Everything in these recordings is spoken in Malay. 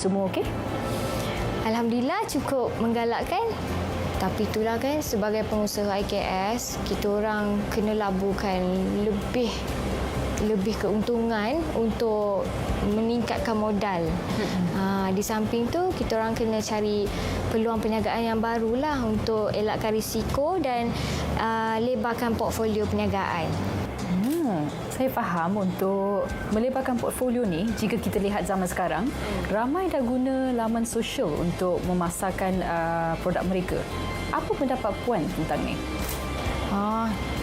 Semua okey? Alhamdulillah cukup menggalakkan. Tapi itulah kan, sebagai pengusaha IKS, kita orang kena laburkan lebih keuntungan untuk meningkatkan modal. Di samping tu, kita orang kena cari peluang perniagaan yang barulah untuk elakkan risiko dan lebarkan portfolio perniagaan. Saya faham untuk melebarkan portfolio ni, jika kita lihat zaman sekarang, ramai dah guna laman sosial untuk memasarkan produk mereka. Apa pendapat Puan tentang ni?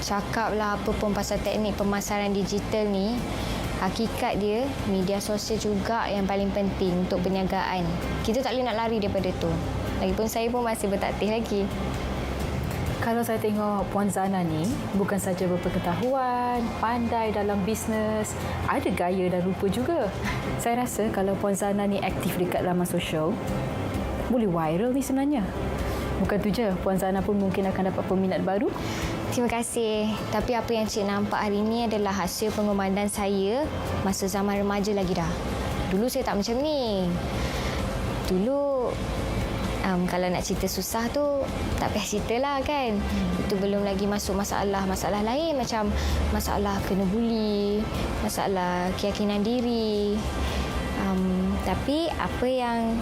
Cakaplah apa pun pasal teknik pemasaran digital ni, hakikat dia, media sosial juga yang paling penting untuk perniagaan. Kita tak boleh nak lari daripada tu. Lagipun saya pun masih bertaktis lagi. Kalau saya tengok Puan Zana ni, bukan saja berpengetahuan, pandai dalam bisnes, ada gaya dan rupa juga. Saya rasa kalau Puan Zana ni aktif dekat laman sosial, boleh viral ni sebenarnya. Bukan tu je, Puan Zana pun mungkin akan dapat peminat baru. Terima kasih. Tapi apa yang cik nampak hari ini adalah hasil pengorbanan saya masa zaman remaja lagi dah. Dulu saya tak macam ni. Dulu kalau nak cerita susah tu tak payah ceritalah kan. Itu belum lagi masuk masalah lain macam masalah kena buli, masalah keyakinan diri. Tapi apa yang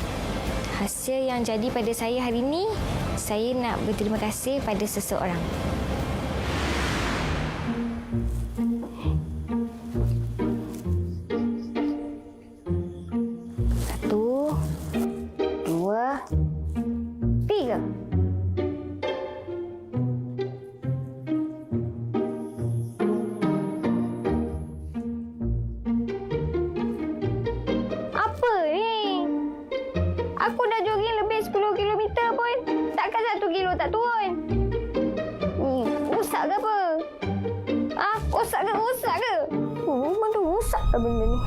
hasil yang jadi pada saya hari ini, saya nak berterima kasih pada seseorang. Satu, dua, tiga. Apa ni? Aku dah jogging lebih 10 kilometer pun takkan 1 kilo tak turun. Rosak ke apa? Rosak ke? Memang tu rosak lah benda ni.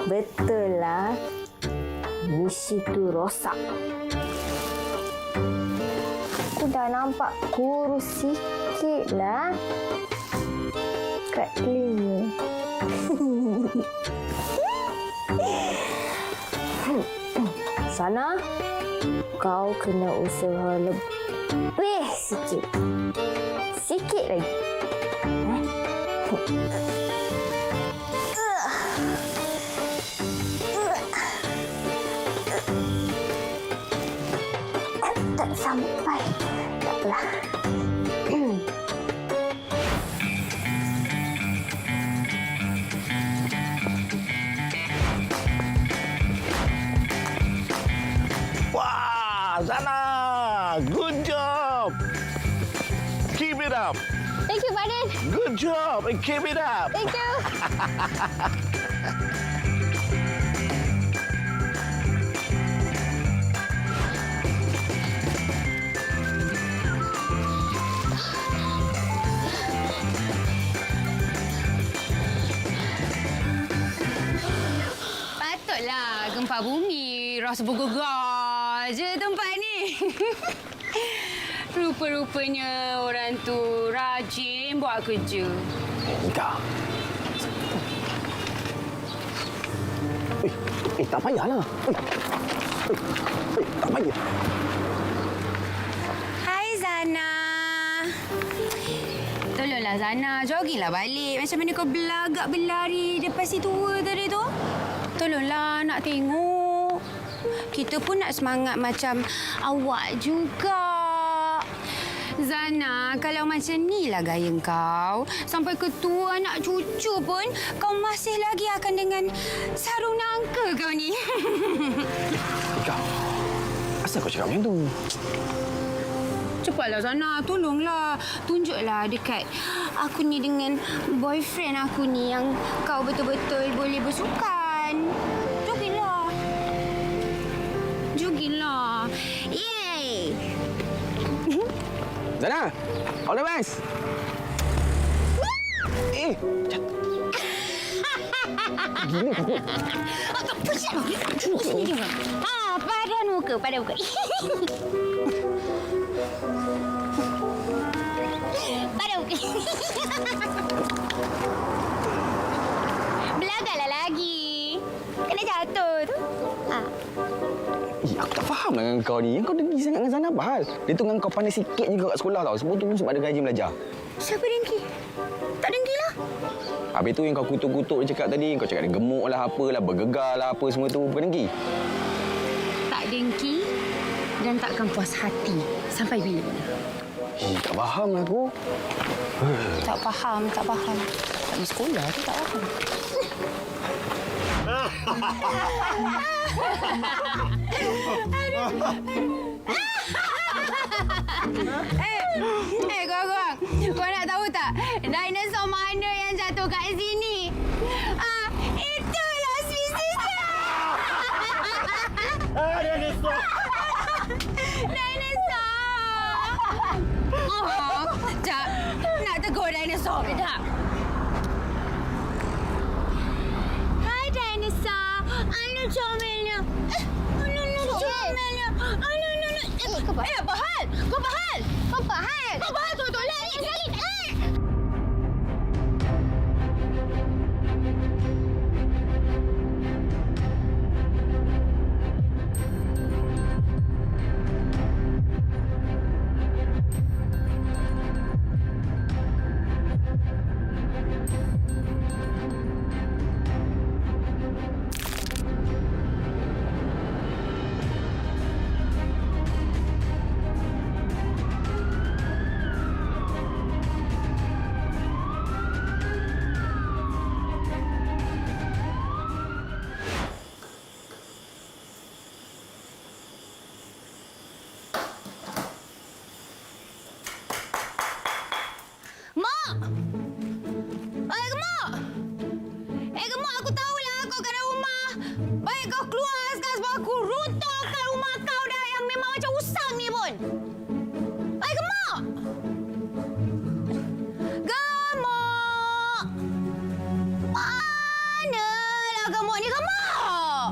Betul lah. Misi tu rosak. Aku dah nampak kurus sikit lah. Kat telinga. Sana, kau kena usaha lebih sikit. Sikit lagi. Tak sampai. Tak apalah. Zana, good job. Keep it up. Thank you, Pak Din. Good job and keep it up. Thank you. Patutlah gempa bumi, rasa bergegar je tempat ni. Rupa-rupanya orang tu rajin buat kerja. Enggak. Tak payahlah. Tak payah. Hai Zana. Tolonglah Zana, jogginglah balik. Macam mana kau belagak berlari depan si tua tadi tu? Tolonglah nak tengok. Kita pun nak semangat macam awak juga. Zana, kalau macam inilah gaya kau, sampai ketua anak cucu pun kau masih lagi akan dengan sarung nangka kau ni. Kau, asal kau cakap macam tu? Cepatlah Zana, tolonglah. Tunjuklah dekat aku ni dengan boyfriend aku ni yang kau betul-betul boleh bersukan. Jogilah. Jogilah. Yeay. Zana, all the best. Gila kau. Tak pusing. Sini dia. Padan muka, padan muka. Padan Belagaklah lagi. Kena jatuh tu. Ha. Aku tak faham dengan kau ni. Kau dengki sangat dengan Zanab hal. Dia tu dengan kau pandai sikit juga kat sekolah tau. Sebab tu pun sebab ada gaji belajar. Siapa dengki? Tak dengki lah. Habis tu yang kau kutuk-kutuk dia cakap tadi. Kau cakap dia gemuk lah apalah, bergegar lah apa semua tu. Bukan dengki? Tak dengki dan takkan puas hati sampai bila mana. Tak faham lah aku. Tak faham. Tak pergi sekolah tu tak faham. Korang. Kau nak tahu tak? Dinosaur mana yang jatuh kat sini? Itulah spesiesnya. Dinosaur! Dinosaur. Sekejap. Nak tegur dinosaur ke tak? Hai dinosaur. Anu comelnya. Anu comelnya. Anu. Apa hal? Kau apa hal? Tolak ni sekali. Gemuk, aku tahulah kau kat dalam rumah. Baik kau keluar sekarang sebab aku runtuhkan rumah kau dah yang memang macam usang ni pun. Baik gemuk. Gemuk. Manalah gemuk ni gemuk?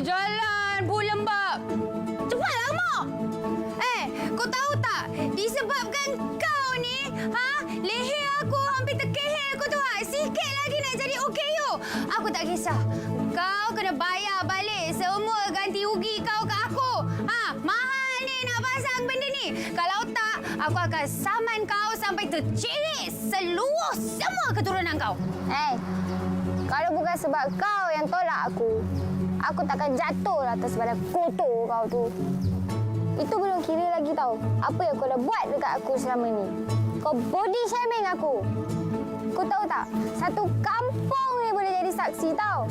Jalan pun lembab. Cepatlah gemuk. Kau tahu tak? Disebabkan kau ni, leher aku hampir terkehel aku tu. Sikit lagi nak jadi OKU. Aku tak kisah. Kau kena bayar balik semua ganti rugi kau ke aku. Mahal ni nak pasang benda ni. Kalau tak, aku akan saman kau sampai tercirit seluruh semua keturunan kau. Kalau bukan sebab kau yang tolak aku takkan jatuh atas badan kotor kau tu. Itu belum kira lagi tau. Apa yang kau dah buat dekat aku selama ni. Kau body shaming aku. Kau tahu tak? Satu kampung ni boleh jadi saksi tau.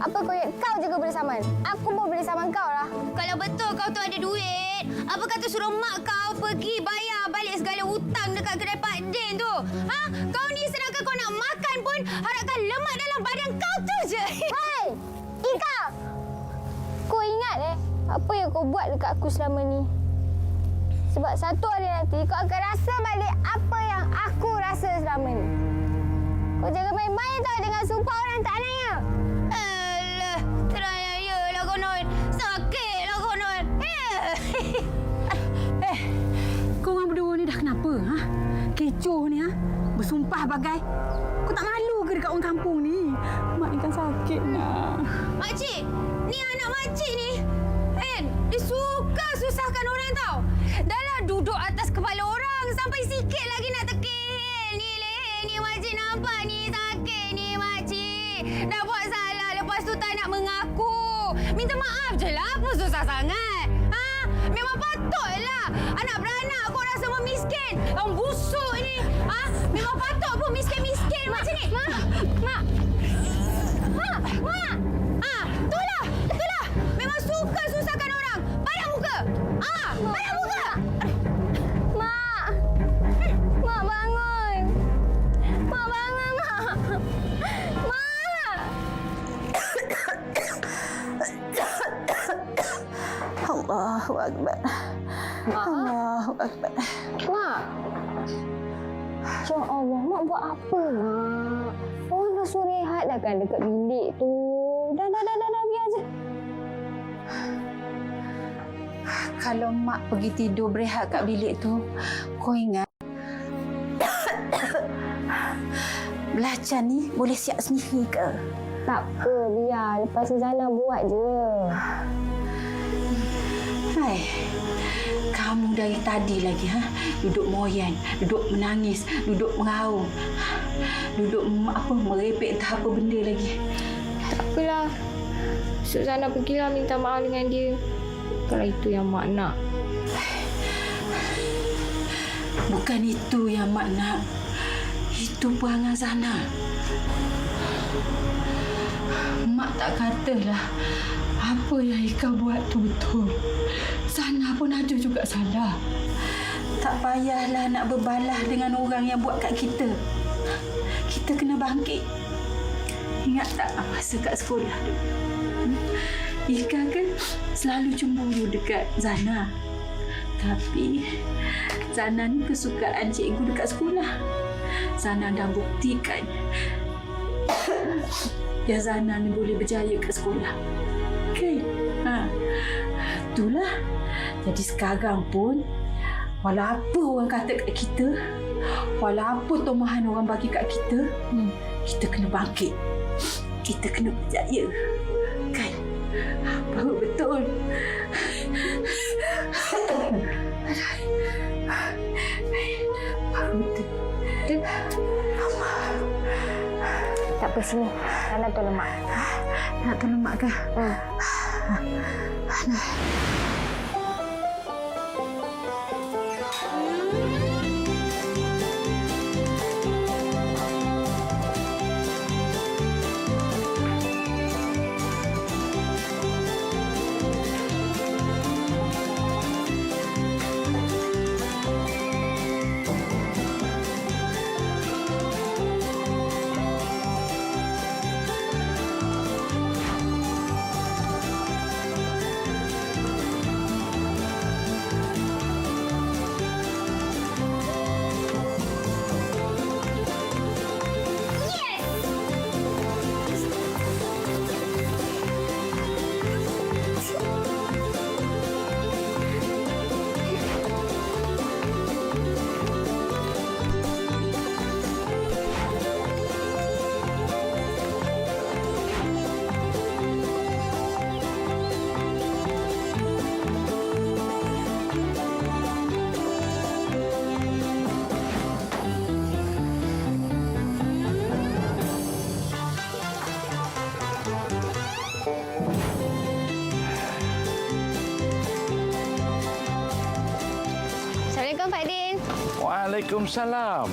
Apa kau ingat kau juga boleh saman? Aku pun boleh saman kau lah. Kalau betul kau tu ada duit, apa kata suruh mak kau pergi bayar balik segala hutang dekat kedai Pak Din tu? Kau ni sedangkan kau nak makan pun harapkan lemak dalam badan kau tu je. Hai! Ika! Kau ingat apa yang kau buat dekat aku selama ni? Sebab satu hari nanti kau akan rasa balik apa yang aku rasa selama ni. Kau jangan main-main tau dengan sumpah orang tak nanya. Alah, teraya lah konon. Sakitlah konon. Korang berdua ni dah kenapa? Kecoh ni, bersumpah bagai. Kau tak malu ke dekat orang kampung ni? Mak ni kan sakit nak. Makcik, ni anak makcik ni. Dia suka susahkan orang tau. Dah lah duduk atas kepala orang sampai sikit lagi nak terkehel. Ni leher ni makcik nampak ni sakit ni makcik. Dah buat salah lepas tu tak nak mengaku. Minta maaf je lah apa susah sangat. Memang patutlah anak beranak korang semua miskin. Orang busuk ni. Memang patut pun miskin-miskin macam ni. Mak. Itulah. Memang suka susahkan orang. Padan muka. Padan muka. Mak! Mak bangun! Mak bangun, Mak! Mak! Allahu Akbar. Allahu Akbar. Mak! Ya Allah, Mak buat apa, Mak? Orang dah suruh rehat dah kan dekat bilik tu. Dah, biar je. Kalau Mak pergi tidur berehat kat bilik tu, kau ingat Belajar ni boleh siap sendiri ke? Tak apa, biar. Lepas tu Zana buat je. Hai, kamu dari tadi lagi duduk moyan, duduk menangis, duduk mengaum, duduk merepek entah apa benda lagi. Tak apalah. Esok Zana pergilah minta maaf dengan dia. Kalau itu yang Mak nak. Bukan itu yang Mak nak. Itu perangai Zana. Mak tak katalah apa yang Ika buat tu betul. Zana pun ada juga salah. Tak payahlah nak berbalah dengan orang yang buat kat kita. Kita kena bangkit. Ingat tak masa kat sekolah tu? Ika kan selalu cemburu dekat Zana. Tapi Zana ni kesukaan cikgu dekat sekolah. Zana dah buktikan yang Zana ni boleh berjaya kat sekolah. Kan? Itulah. Jadi sekarang pun, walau apa orang kata kat kita, walau apa tomahan orang bagi kat kita, kita kena bangkit. Kita kena berjaya. Kan? Baru betul. Baru betul. Tak apa, sini. Zana tolong Mak. Nak tolong Mak ke? Assalamualaikum, Pak Din. Waalaikumsalam.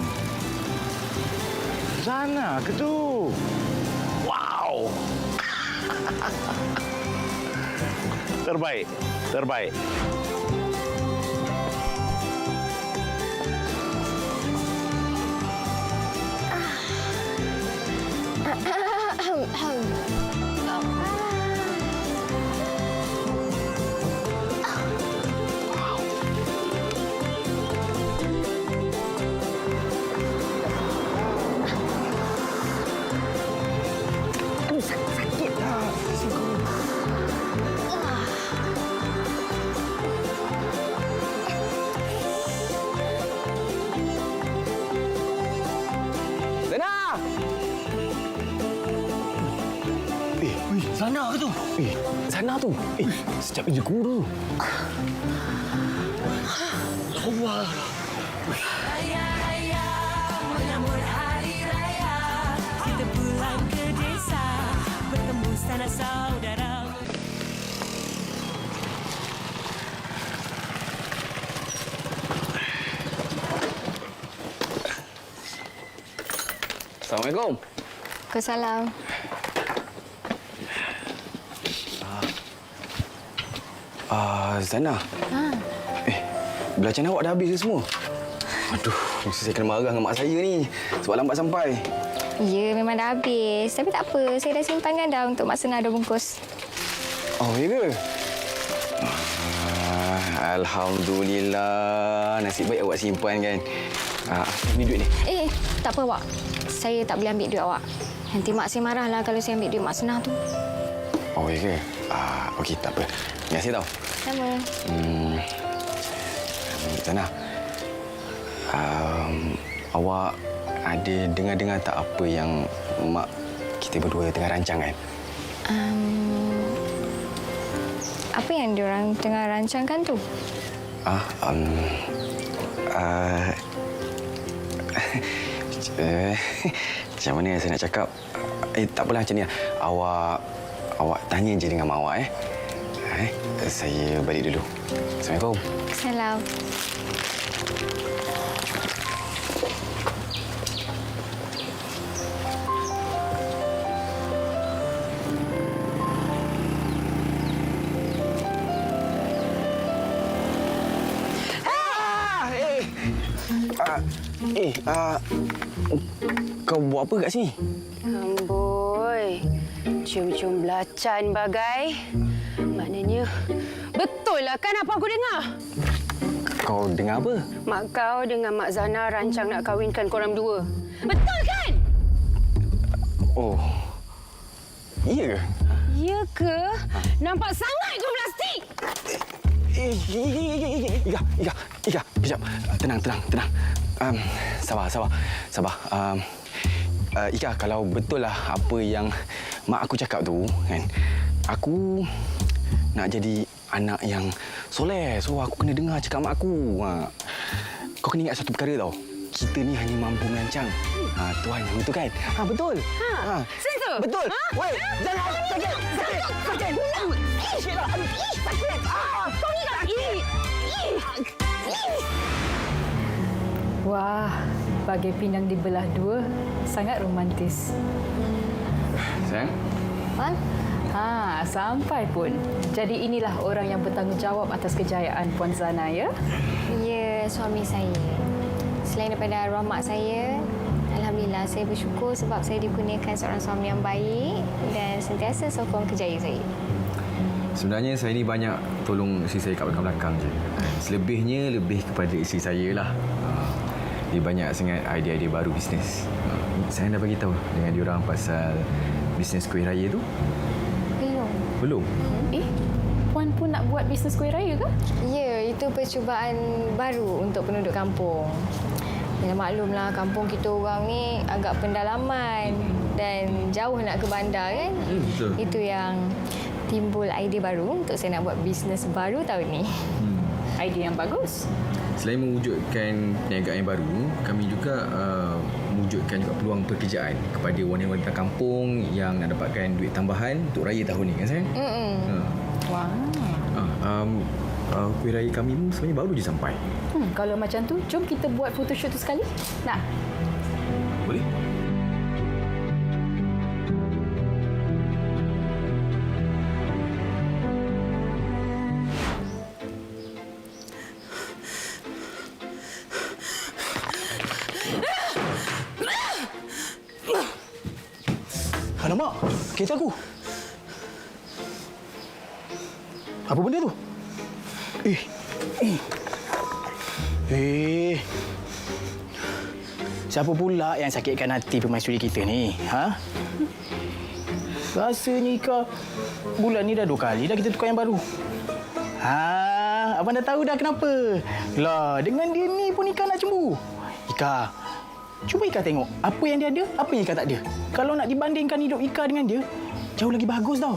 Zana ke tu? Wow. Terbaik, terbaik. Zana ke tu? Zana tu. Sejak je guru. Allah. Raya, raya, menyambut hari raya. Kita pulang ke desa, bertemu sanak saudara. Assalamualaikum. Waalaikumsalam. Zana. Belacan awak dah habis ke semua? Aduh, mesti saya kena marah dengan mak saya ni sebab lambat sampai. Ya, memang dah habis. Tapi tak apa, saya dah simpankan dah untuk Mak Sena 2 bungkus. Oh, ya ke? Alhamdulillah. Nasib baik awak simpan kan. Ni duit ni. Tak apa, Wak. Saya tak boleh ambil duit awak. Nanti mak saya marahlah kalau saya ambil duit Mak Sena tu. Oh, ya ke? Okey, tak apa. Terima kasih tau. Sama. Zana. Awak ada dengar-dengar tak apa yang mak kita berdua tengah rancang kan? Apa yang diorang tengah rancangkan tu? Macam mana saya nak cakap? Tak apalah macam ni lah. Awak tanya je dengan mak awak Saya balik dulu. Assalamualaikum. Salam. Kau buat apa kat sini? Amboi, cium-cium belacan bagai. Maknanya, betul lah kan apa aku dengar? Kau dengar apa? Mak kau dengan Mak Zana rancang nak kahwinkan korang berdua. Betul kan? Oh, iya ke? Ya ke? Nampak sangat tu plastik. Ika, kejap. Tenang. Sabar. Ika, kalau betul lah apa yang mak aku cakap tu, kan? Aku nak jadi anak yang soleh. So, aku kena dengar cakap mak aku. Kau kena ingat satu perkara tau. Kita ni hanya mampu merancang. Tuan yang itu kan? Betul. Sentuh? Betul. Weh, jangan. Sakit. Sakit. Kau ni lagi. Wah, bagai pinggang dibelah dua, sangat romantis. Sayang? Wan? Sampai pun. Jadi inilah orang yang bertanggungjawab atas kejayaan Puan Zana, ya? Ya, suami saya. Selain daripada arwah mak saya, alhamdulillah saya bersyukur sebab saya dikurniakan seorang suami yang baik dan sentiasa sokong kerjaya saya. Sebenarnya saya ni banyak tolong isteri saya kat belakang-belakang je. Selebihnya lebih kepada isteri saya lah. Dia banyak sangat idea-idea baru bisnes. Saya dah bagi tahu dengan diorang pasal bisnes kuih raya tu. Belum? Puan pun nak buat bisnes kuih raya ke? Ya, itu percubaan baru untuk penduduk kampung. Ya, maklumlah kampung kita orang ni agak pendalaman dan jauh nak ke bandar kan. Betul. Itu yang timbul idea baru untuk saya nak buat bisnes baru tahun ni. Idea yang bagus. Selain mewujudkan perniagaan yang baru, kami juga mewujudkan juga peluang pekerjaan kepada wanita-wanita kampung yang nak dapatkan duit tambahan untuk raya tahun ni, kan sayang? Wah. Kuih raya kami pun sebenarnya baru je sampai. Kalau macam tu, jom kita buat photoshoot tu sekali. Nak? Boleh? Alamak, kereta aku. Apa benda tu? Siapa pula yang sakitkan hati permaisuri kita ni? Rasanya Ika, bulan ni dah 2 kali dah kita tukar yang baru. Abang dah tahu dah kenapa. Lah, dengan dia ni pun Ika nak cemburu. Ika, cuba Ika tengok apa yang dia ada, apa yang Ika tak ada. Kalau nak dibandingkan hidup Ika dengan dia, jauh lagi bagus tau.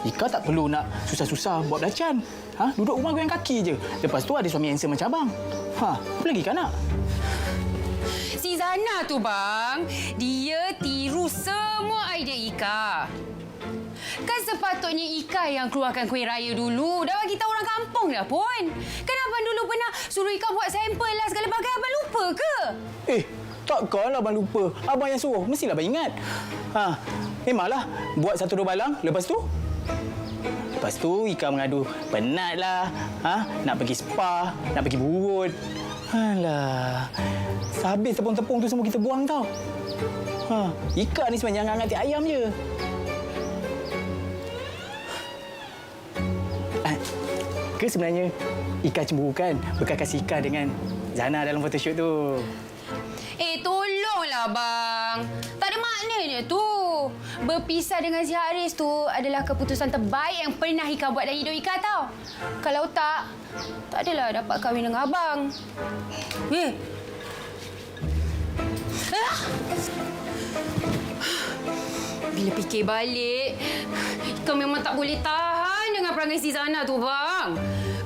Ika tak perlu nak susah-susah buat belacan. Duduk rumah goyang kaki je. Lepas tu ada suami handsome macam abang. Apa lagi Ika nak? Si Zana tu bang, dia tiru semua idea Ika. Kan sepatutnya Ika yang keluarkan kuih raya dulu. Dah bagi tahu orang kampung dah pun. Kan abang dulu pernah suruh Ika buat sampel lah segala bagai. Abang lupa ke? Takkanlah abang lupa. Abang yang suruh. Mestilah abang ingat. Memanglah. Buat 1-2 balang. Lepas tu Ika mengadu. Penatlah. Nak pergi spa. Nak pergi burut. Alah. Habis tepung-tepung tu semua kita buang tau. Ika ni sebenarnya yang angkat ayam je. Ke sebenarnya Ika cemburu kan berkat kasih Ika dengan Zana dalam photoshoot tu. Tolonglah bang. Tak ada maknanya tu. Berpisah dengan si Haris tu adalah keputusan terbaik yang pernah Ika buat dalam hidup Ika tau. Kalau tak adalah dapat kahwin dengan abang. Bila fikir balik, Ika memang tak boleh tahan dengan perangai si Zana tu, bang.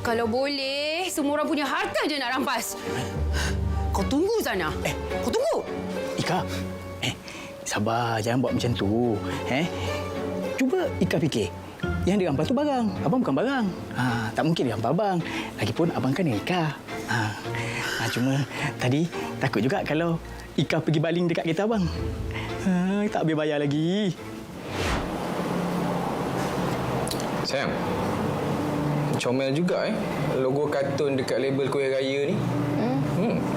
Kalau boleh, semua orang punya harta je nak rampas. Kau tunggu, Zana. Kau tunggu. Ika, sabar. Jangan buat macam tu. Cuba Ika fikir. Yang dirampas tu barang. Abang bukan barang. Tak mungkin dirampas abang. Lagipun abang kan dengan Ika. Cuma tadi takut juga kalau Ika pergi baling dekat kereta abang. Tak habis bayar lagi. Sayang, comel juga logo kartun dekat label kuih raya ni.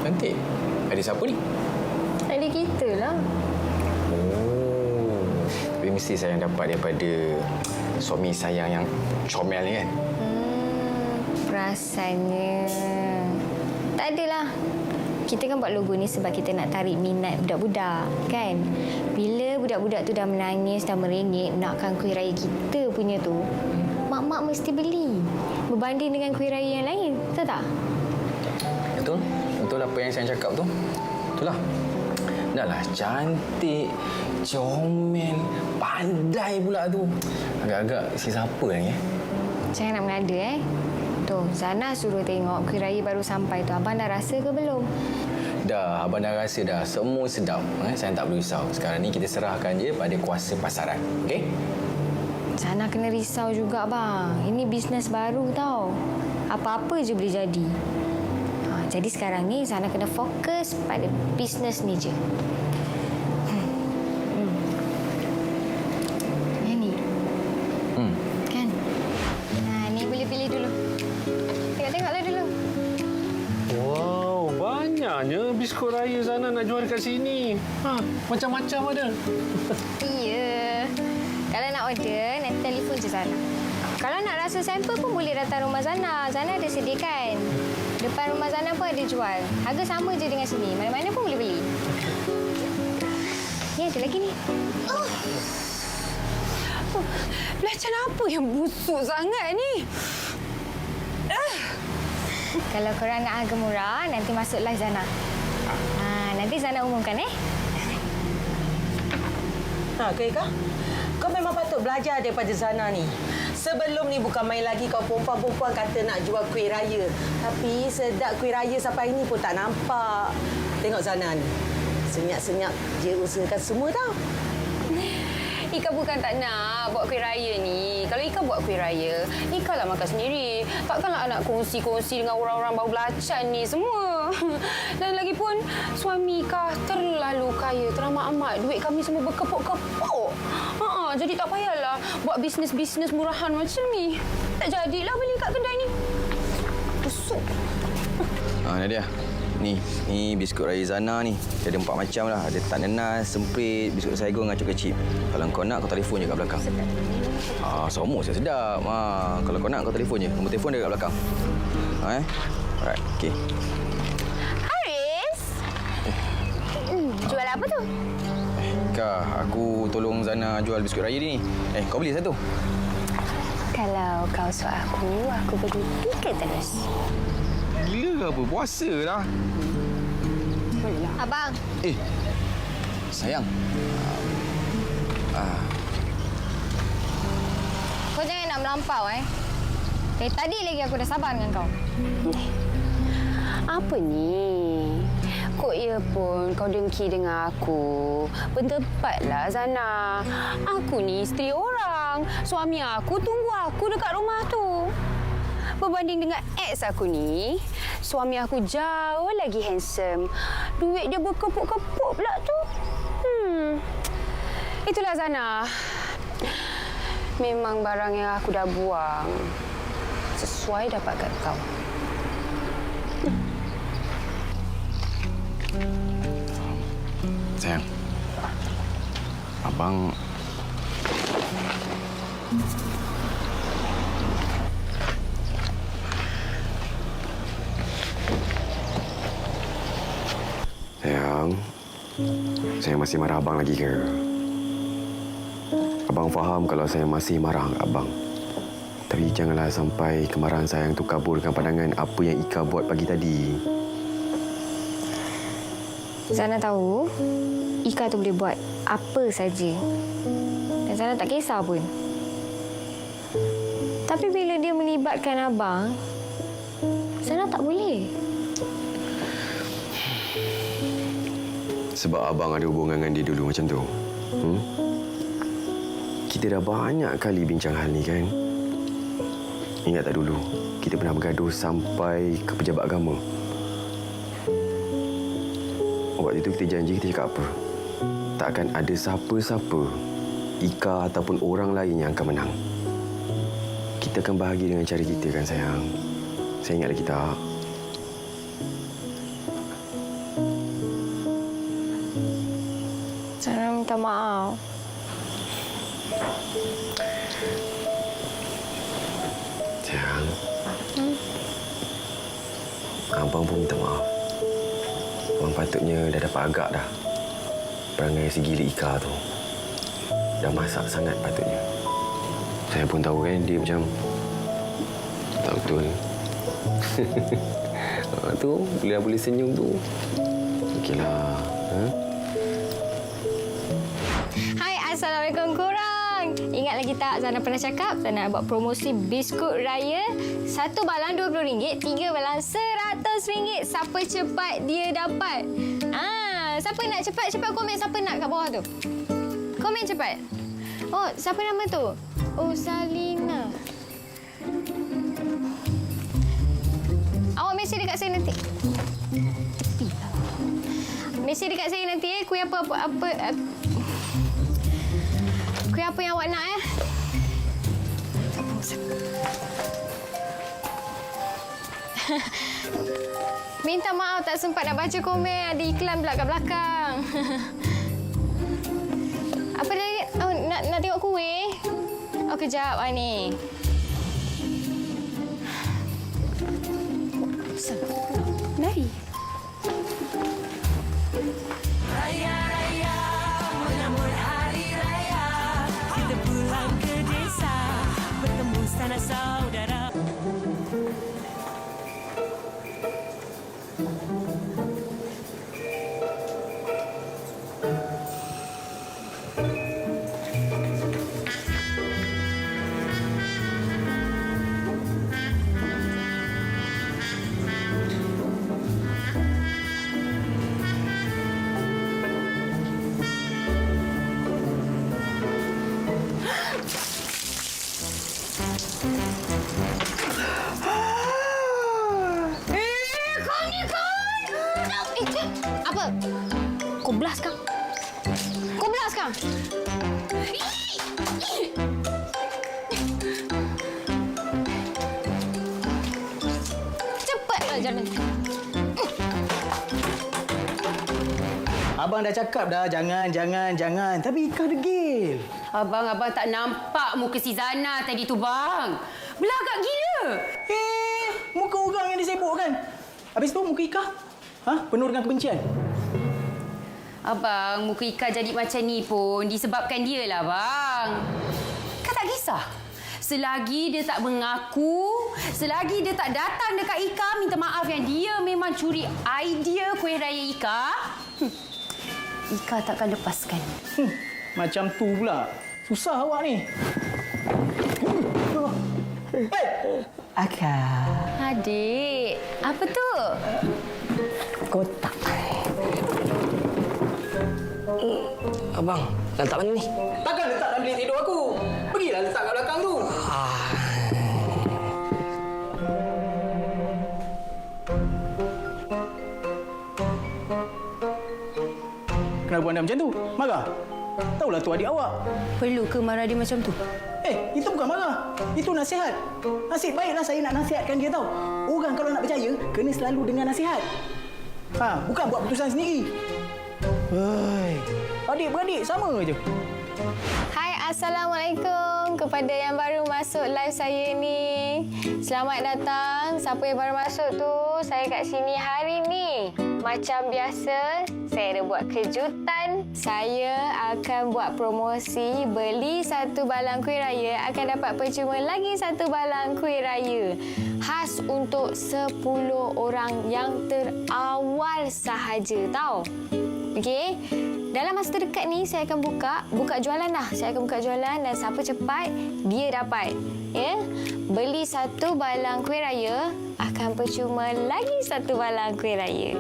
Cantik. Ada siapa ni? Adik kita lah. Oh, tapi mesti sayang dapat daripada suami sayang yang comel ni kan? Perasannya tak adalah. Kita kan buat logo ni sebab kita nak tarik minat budak-budak, kan? Bila budak-budak tu dah menangis, dah merengek nakkan kuih raya kita punya tu, mak-mak mesti beli. Berbanding dengan kuih raya yang lain, betul tak? Betul. Betul apa yang saya cakap tu. Itulah. Dah lah cantik, comel, pandai pula tu. Agak-agak si siapa ni Jangan nak mengada, Tu, Zana suruh tengok kuih raya baru sampai tu. Abang dah rasa ke belum? Dah, abang dah rasa dah. Semua sedap. Saya tak perlu risau. Sekarang ni kita serahkan je pada kuasa pasaran. Okey? Zana kena risau juga, bang. Ini bisnes baru tau. Apa-apa je boleh jadi. Jadi sekarang ni Zana kena fokus pada bisnes ni je. Yang ni. Kan? Ni boleh pilih dulu. Tengok-tengoklah dulu. Wow, banyaknya biskut raya Zana nak jual dekat sini. Macam-macam ada. Iya. Kalau nak order, nanti telefon je Zana. Kalau nak rasa sampel pun boleh datang rumah Zana. Zana ada sediakan. Depan rumah Zana pun ada jual. Harga sama je dengan sini. Mana-mana pun boleh beli. Ni ada lagi ni. Belacan apa yang busuk sangat ni? Kalau korang nak harga murah, nanti masuk live Zana. Nanti Zana umumkan, Ika, kau memang patut belajar daripada Zana ni. Sebelum ni bukan main lagi kau perempuan-perempuan kata nak jual kuih raya. Tapi sedap kuih raya sampai ini pun tak nampak. Tengok Zana ni. Senyap-senyap dia usahakan semua tau. Ika bukan tak nak buat kuih raya ni. Kalau Ika buat kuih raya, Ika lah makan sendiri. Takkanlah nak kongsi-kongsi dengan orang-orang bau belacan ni semua. Dan lagipun, suami Ika terlalu kaya, teramat amat. Duit kami semua berkepuk-kepuk. Jadi tak payahlah buat bisnes-bisnes murahan macam ni. Tak jadilah beli kat kedai ni. Busuk. Nadia. Ni biskut raya Zana ni. Dia ada 4 macam lah. Ada tak nenas, semprit, biskut sayur dengan coklat chip. Kalau kau nak, kau telefon je kat belakang. Semua saya sedap. Kalau kau nak, kau telefon je. Nombor telefon dia kat belakang. Alright, okey. Haris! Jual apa tu? Kak, aku tolong Zana jual biskut raya ni. Kau beli satu. Kalau kau suruh aku beli 3 terus. Gila ke apa? Puasa lah. Abang. Sayang. Kau jangan nak melampau, Dari tadi lagi aku dah sabar dengan kau. Apa ni? Kok ia pun kau dengki dengan aku? Bertempatlah, Zana. Aku ni isteri orang. Suami aku tunggu aku dekat rumah tu. Berbanding dengan ex aku ni, suami aku jauh lagi handsome. Duit dia berkepuk-kepuk pula tu. Itulah Zana. Memang barang yang aku dah buang sesuai dapat kat kau. Sayang. Abang... Saya masih marah abang lagi ke? Abang faham kalau saya masih marah dengan abang. Tapi janganlah sampai kemarahan sayang tu kabur dengan pandangan apa yang Ika buat pagi tadi. Zana tahu Ika tu boleh buat apa saja. Dan Zana tak kisah pun. Tapi bila dia melibatkan abang, Zana tak boleh. Sebab abang ada hubungan dengan dia dulu macam tu. Kita dah banyak kali bincang hal ni kan? Ingat tak dulu? Kita pernah bergaduh sampai ke pejabat agama. Waktu itu kita janji kita cakap apa? Takkan ada siapa-siapa, Ika ataupun orang lain yang akan menang. Kita akan bahagia dengan cara kita kan sayang. Saya ingat lagi tak? Zana minta maaf. Sayang. Abang pun minta maaf. Abang patutnya dah dapat agak dah. Perangai si gila Ika tu. Dah masak sangat patutnya. Saya pun tahu kan dia macam tak betul. Tu boleh senyum tu. Okeylah. Hai, Assalamualaikum korang. Ingat lagi tak Zana pernah cakap Zana nak buat promosi biskut raya. 1 balang RM20, 3 balang RM100. Siapa cepat dia dapat. Siapa nak cepat komen siapa nak kat bawah tu. Komen cepat. Oh, siapa nama tu? Oh, Salina. Awak mesej dekat saya nanti. Mesej dekat saya nanti kuih apa kuih apa yang awak nak Minta maaf tak sempat nak baca komen. Ada iklan pula kat belakang. Apa tadi? Oh, nak tengok kuih? Oh, kejap ni. Mari. Raya Raya menyambut hari raya, kita pulang ke desa bertemu sanak saudara. Apa? Kau belas kang? Cepatlah jalan. Abang dah cakap dah jangan. Tapi Ika degil. Abang tak nampak muka si Zana tadi tu, bang. Belagak gila. Muka orang yang disebutkan. Habis tu muka Ika? Penuh dengan kebencian. Abang, muka Ika jadi macam ni pun disebabkan dia lah, bang. Kau tak kisah? Selagi dia tak mengaku, selagi dia tak datang dekat Ika minta maaf yang dia memang curi idea kuih raya Ika, Ika takkan lepaskan. Macam tu pula. Susah awak ni. Akak. Adik, apa tu? Kotak. Abang, letak mana ni? Takkan letak dalam bilik tidur aku. Pergilah letak kat belakang tu. Kenapa anda macam tu? Marah? Tahulah tu adik awak. Perlu ke marah dia macam tu? Itu bukan marah. Itu nasihat. Nasib baiklah saya nak nasihatkan dia tahu. Orang kalau nak percaya, kena selalu dengar nasihat. Bukan buat keputusan sendiri. Adik-beradik sama je. Hai, Assalamualaikum kepada yang baru masuk live saya ni. Selamat datang. Siapa yang baru masuk tu, saya kat sini hari ni Macam biasa, saya ada buat kejutan. Saya akan buat promosi beli satu balang kuih raya akan dapat percuma lagi satu balang kuih raya. Khas untuk 10 orang yang terawal sahaja tau. Okey. Dalam masa terdekat ni saya akan buka jualan dah. Saya akan buka jualan dan siapa cepat dia dapat. Ya. Beli satu balang kuih raya akan percuma lagi satu balang kuih raya.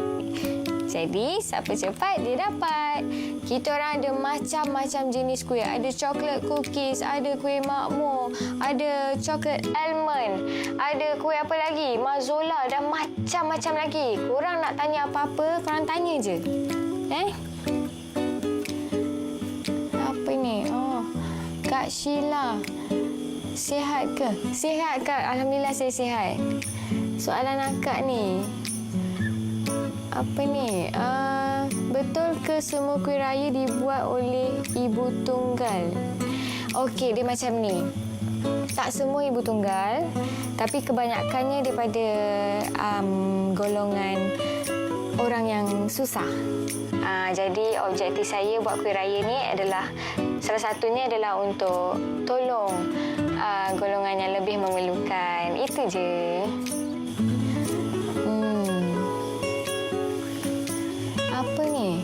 Jadi siapa cepat dia dapat. Kita orang ada macam-macam jenis kuih. Ada coklat cookies, ada kuih makmur, ada coklat almond, ada kuih apa lagi? Mazola dan macam-macam lagi. Korang nak tanya apa-apa, korang tanya je. Apa ni? Oh, Kak Sheila. Sihat ke? Sihat, Kak. Alhamdulillah saya sihat. Soalan akak ni. Apa ni? Betul ke semua kuih raya dibuat oleh ibu tunggal? Okey, dia macam ni. Tak semua ibu tunggal, tapi kebanyakannya daripada golongan orang yang susah. Jadi objektif saya buat kuih raya ni adalah salah satunya adalah untuk tolong golongan yang lebih memerlukan. Itu je. Apa ni?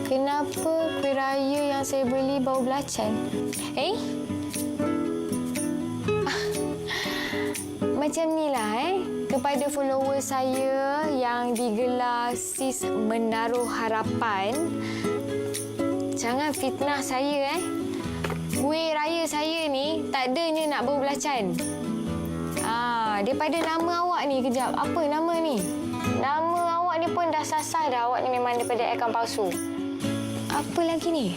Kenapa kuih raya yang saya beli bau belacan? Macam nilah kepada follower saya yang digelar Sis Menaruh Harapan, jangan fitnah saya Kuih raya saya ni tak adanya nak bau belacan. Daripada nama awak ni kejap. Apa nama ni? Nama awak ni pun dah sasar dah. Awak ni memang daripada akaun palsu. Apa lagi ni?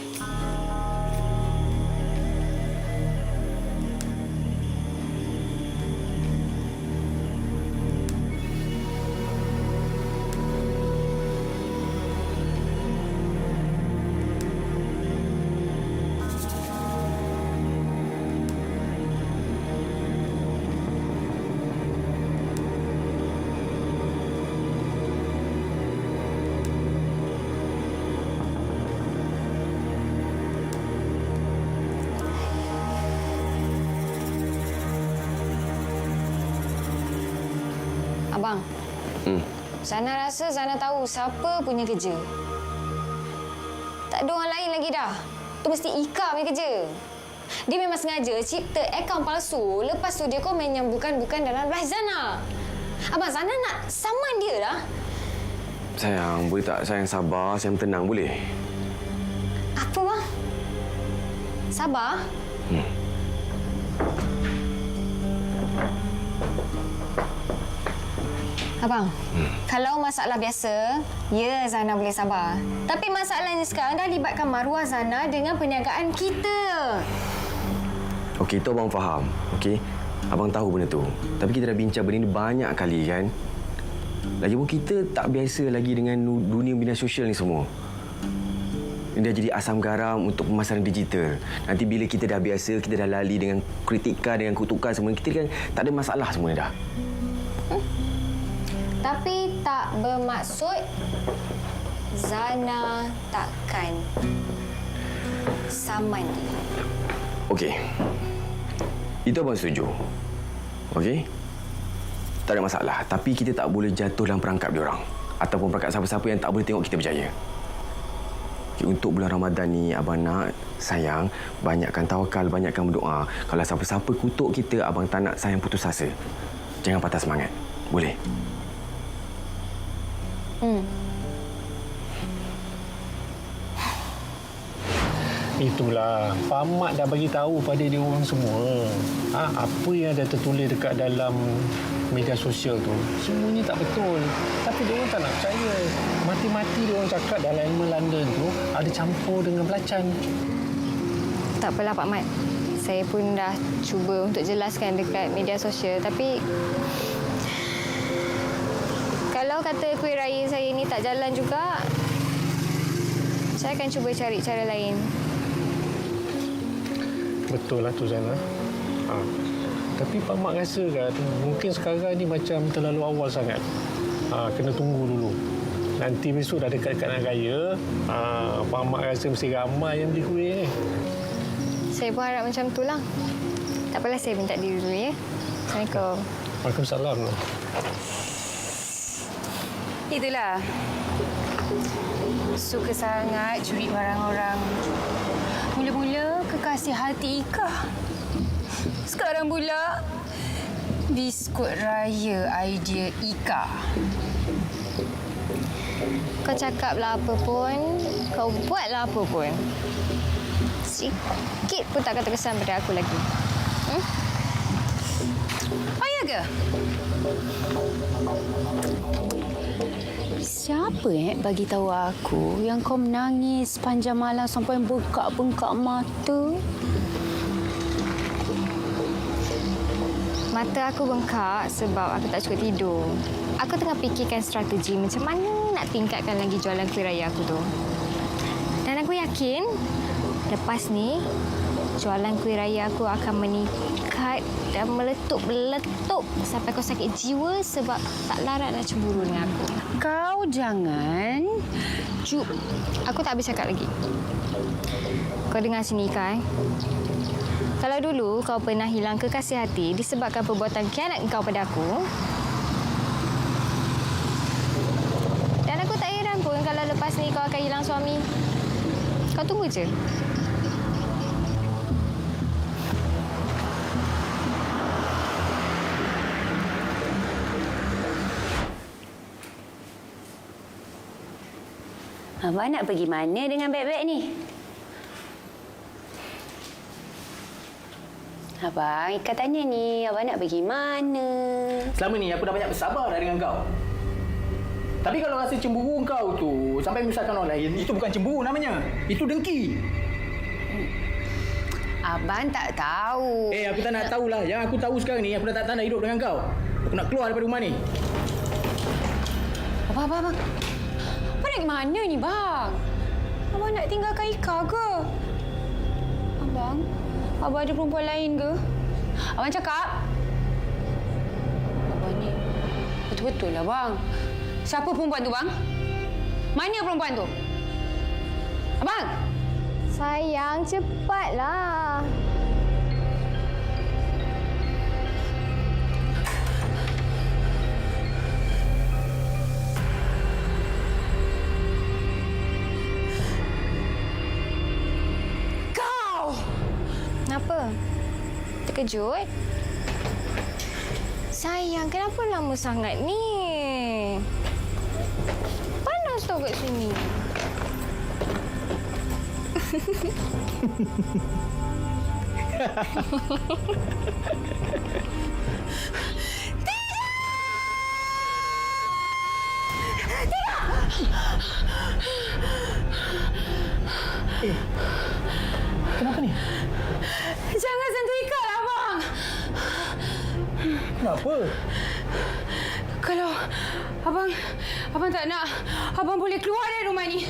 Abang, Zana rasa Zana tahu siapa punya kerja. Tak ada orang lain lagi dah. Tu mesti Ika punya kerja. Dia memang sengaja cipta akaun palsu. Lepas tu dia komen yang bukan-bukan dalam live Zana. Abang, Zana nak saman dia dah. Sayang, boleh tak sayang sabar, sayang tenang boleh? Apa bang? Sabar? Abang, kalau masalah biasa, ya Zana boleh sabar. Tapi masalahnya sekarang dah libatkan maruah Zana dengan perniagaan kita. Okey, itu abang faham. Okey, abang tahu benda tu. Tapi kita dah bincang benda ni banyak kali kan. Lagipun kita tak biasa lagi dengan dunia media sosial ni semua. Ini dah jadi asam garam untuk pemasaran digital. Nanti bila kita dah biasa, kita dah lali dengan kritikan, dengan kutukan semua, kita kan tak ada masalah semua dah. Tapi tak bermaksud Zana takkan saman dia. Okey. Itu abang setuju. Okey? Tak ada masalah. Tapi kita tak boleh jatuh dalam perangkap diorang. Ataupun perangkap siapa-siapa yang tak boleh tengok kita berjaya. Okay, untuk bulan Ramadan ni, abang nak, sayang, banyakkan tawakal, banyakkan berdoa. Kalau siapa-siapa kutuk kita, abang tak nak sayang putus asa. Jangan patah semangat. Boleh? Itulah, Pak Mat dah bagi tahu pada dia orang semua. Apa yang ada tertulis dekat dalam media sosial tu, semuanya tak betul. Tapi dia orang tak nak percaya. Mati-mati dia orang cakap dalam ilmu London tu ada campur dengan belacan. Tak apalah Pak Mat. Saya pun dah cuba untuk jelaskan dekat media sosial. Tapi kalau kata kuih raya saya ni tak jalan juga, saya akan cuba cari cara lain. Betul lah tu Zana. Tapi Pak Mat rasa kan mungkin sekarang ni macam terlalu awal sangat. Kena tunggu dulu. Nanti besok dah dekat-dekat nak raya. Abang Mak rasa mesti ramai yang beli kuih ni. Saya pun harap macam tu lah. Tak apalah, saya minta diri dulu ya. Assalamualaikum. Waalaikumsalam. Itulah. Suka sangat curi barang orang. Mula-mula kekasih hati Ika. Sekarang pula biskut raya idea Ika. Kau cakaplah apa pun, kau buatlah apa pun. Sikit pun tak akan terkesan pada aku lagi. Oh, ya ke? Siapa bagi tahu aku yang kau menangis sepanjang malam sampai bengkak-bengkak mata? Mata aku bengkak sebab aku tak cukup tidur. Aku tengah fikirkan strategi macam mana nak tingkatkan lagi jualan kuih raya aku tu. Dan aku yakin lepas ni jualan kuih raya aku akan meningkat dan meletup-letup sampai kau sakit jiwa sebab tak larat nak cemburu dengan aku. Kau jangan... Aku tak habis cakap lagi. Kau dengar sini, Ika. Kalau dulu kau pernah hilang kekasih hati disebabkan perbuatan khianat kau pada aku, dan aku tak heran pun kalau lepas ni kau akan hilang suami. Kau tunggu je. Abang nak pergi mana dengan beg-beg ni? Abang, Ika tanya ni, abang nak pergi mana? Selama ni aku dah banyak bersabar dah dengan kau. Tapi kalau rasa cemburu kau tu sampai menyusahkan orang lain, itu bukan cemburu namanya. Itu dengki. Abang tak tahu. Aku tak nak tahulah. Yang aku tahu sekarang ni, aku dah tak nak hidup dengan kau. Aku nak keluar daripada rumah ni. Abang. Abang nak mana ni, bang? Abang nak tinggalkan Ika ke? Abang ada perempuan lain ke? Abang cakap. Abang ni betul-betul lah, bang. Siapa perempuan tu, bang? Mana perempuan tu? Abang! Sayang, cepatlah. Kenapa? Terkejut? Sayang, kenapa lama sangat ni? Panas tau kat sini. Kenapa ni? Jangan sentuh Ika lah, abang. Kenapa? Kalau abang tak nak, abang boleh keluar dari rumah ni.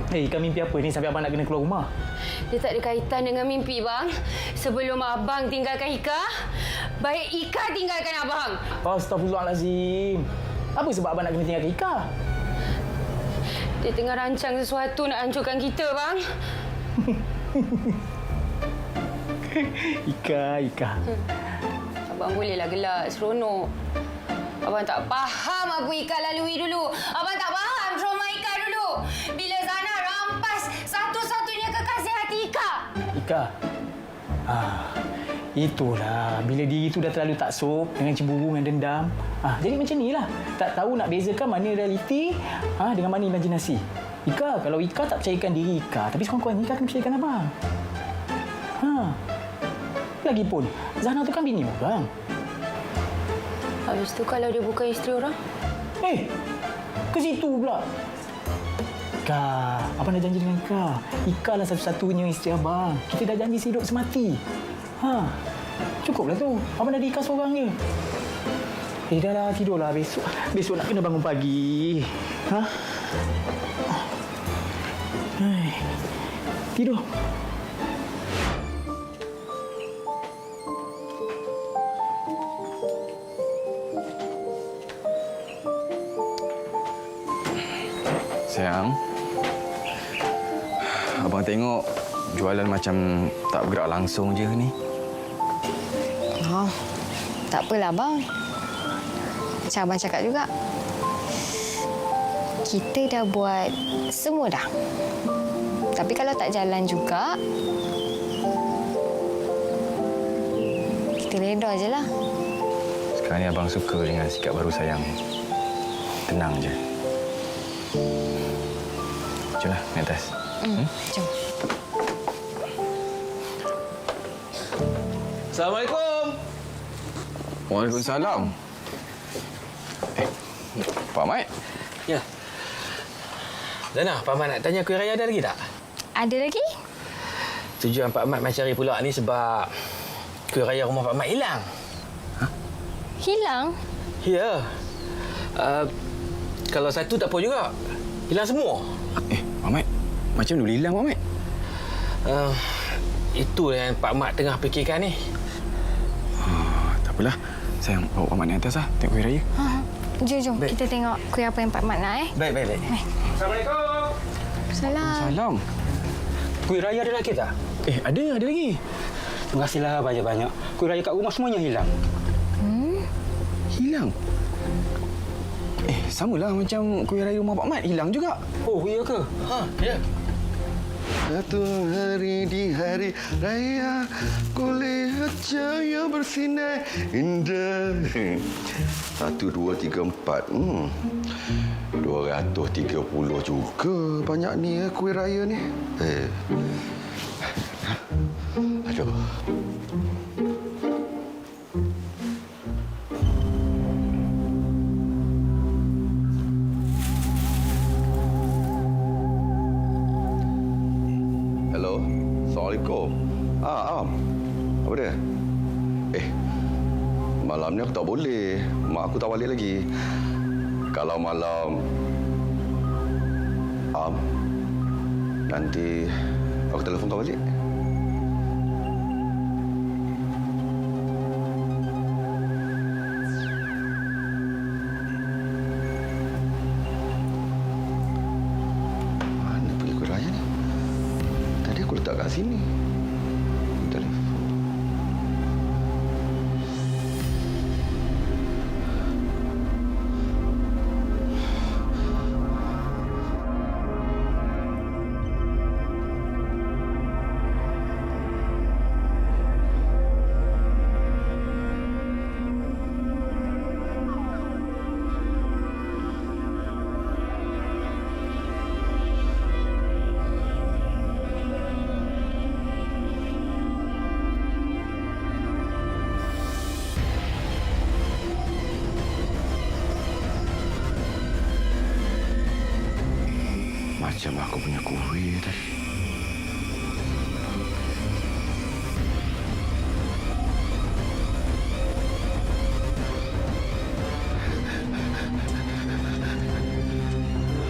Ika mimpi apa ni sampai abang nak kena keluar rumah? Dia tak ada kaitan dengan mimpi, bang. Sebelum abang tinggalkan Ika, baik Ika tinggalkan abang. Astaghfirullahalazim. Apa sebab abang nak kena tinggalkan Ika? Dia tengah rancang sesuatu nak hancurkan kita, bang. Ika. Abang bolehlah gelak, seronok. Abang tak faham apa Ika lalui dulu. Abang tak faham trauma Ika dulu. Bila Zana rampas satu-satunya kekasih hati Ika. Ika. Itulah. Bila diri tu dah terlalu taksub dengan cemburu, dengan dendam. Jadi macam inilah. Tak tahu nak bezakan mana realiti dengan mana imajinasi. Ika, kalau Ika tak percayakan diri Ika, tapi sekurang-kurangnya Ika akan percayakan abang. Lagipun, Zana tu kan bini orang. Habis tu kalau dia bukan isteri orang? Ke situ pula. Ika, abang dah janji dengan Ika. Ika lah satu-satunya isteri abang. Kita dah janji sehidup semati. Cukuplah tu. Abang dah ada Ika seorang je. Dah lah, tidurlah. Besok nak kena bangun pagi. Tidur. Abang tengok jualan macam tak bergerak langsung je ni. Oh, tak apalah bang. Macam abang cakap juga. Kita dah buat semua dah. Tapi kalau tak jalan juga, kita reda je lah. Sekarang ni abang suka dengan sikap baru sayang. Tenang je. Jomlah, naik atas. Jom. Assalamualaikum. Waalaikumsalam. Pak Mat. Ya. Zana, Pak Mat nak tanya kuih raya ada lagi tak? Ada lagi? Tujuan Pak Mat mencari pula ni sebab kuih raya rumah Pak Mat hilang. Hilang? Ya. Kalau satu tak apa juga. Hilang semua. Pak Mat, macam mana hilang Pak Mat? Itu yang Pak Mat tengah fikirkan ni. Tak apalah. Sayang, bawa Pak Mat naik atas lah. Tengok kuih raya. Jom. Kita tengok kuih apa yang Pak Mat nak. Baik. Assalamualaikum. Salam. Salam. Kuih raya ada lagi tak? Ada lagi. Terima kasihlah banyak-banyak. Kuih raya kat rumah semuanya hilang. Hilang? Samalah macam kuih raya rumah Pak Mat. Hilang juga. Oh, iya ke? Ya. Satu hari di hari raya, ku lihat cahaya bersinar indah. 1, 2, 3, 4. 230 juga banyak ni kuih raya ni. Aduh. Hello. Assalamualaikum. Am. Apa dia? Malam ni aku tak boleh. Mak aku tak balik lagi. Kalau malam... Am, nanti aku telefon kau balik. Mana pergi kuih raya ni? Tadi aku letak kat sini. Telefon. Macam aku punya kuih tadi.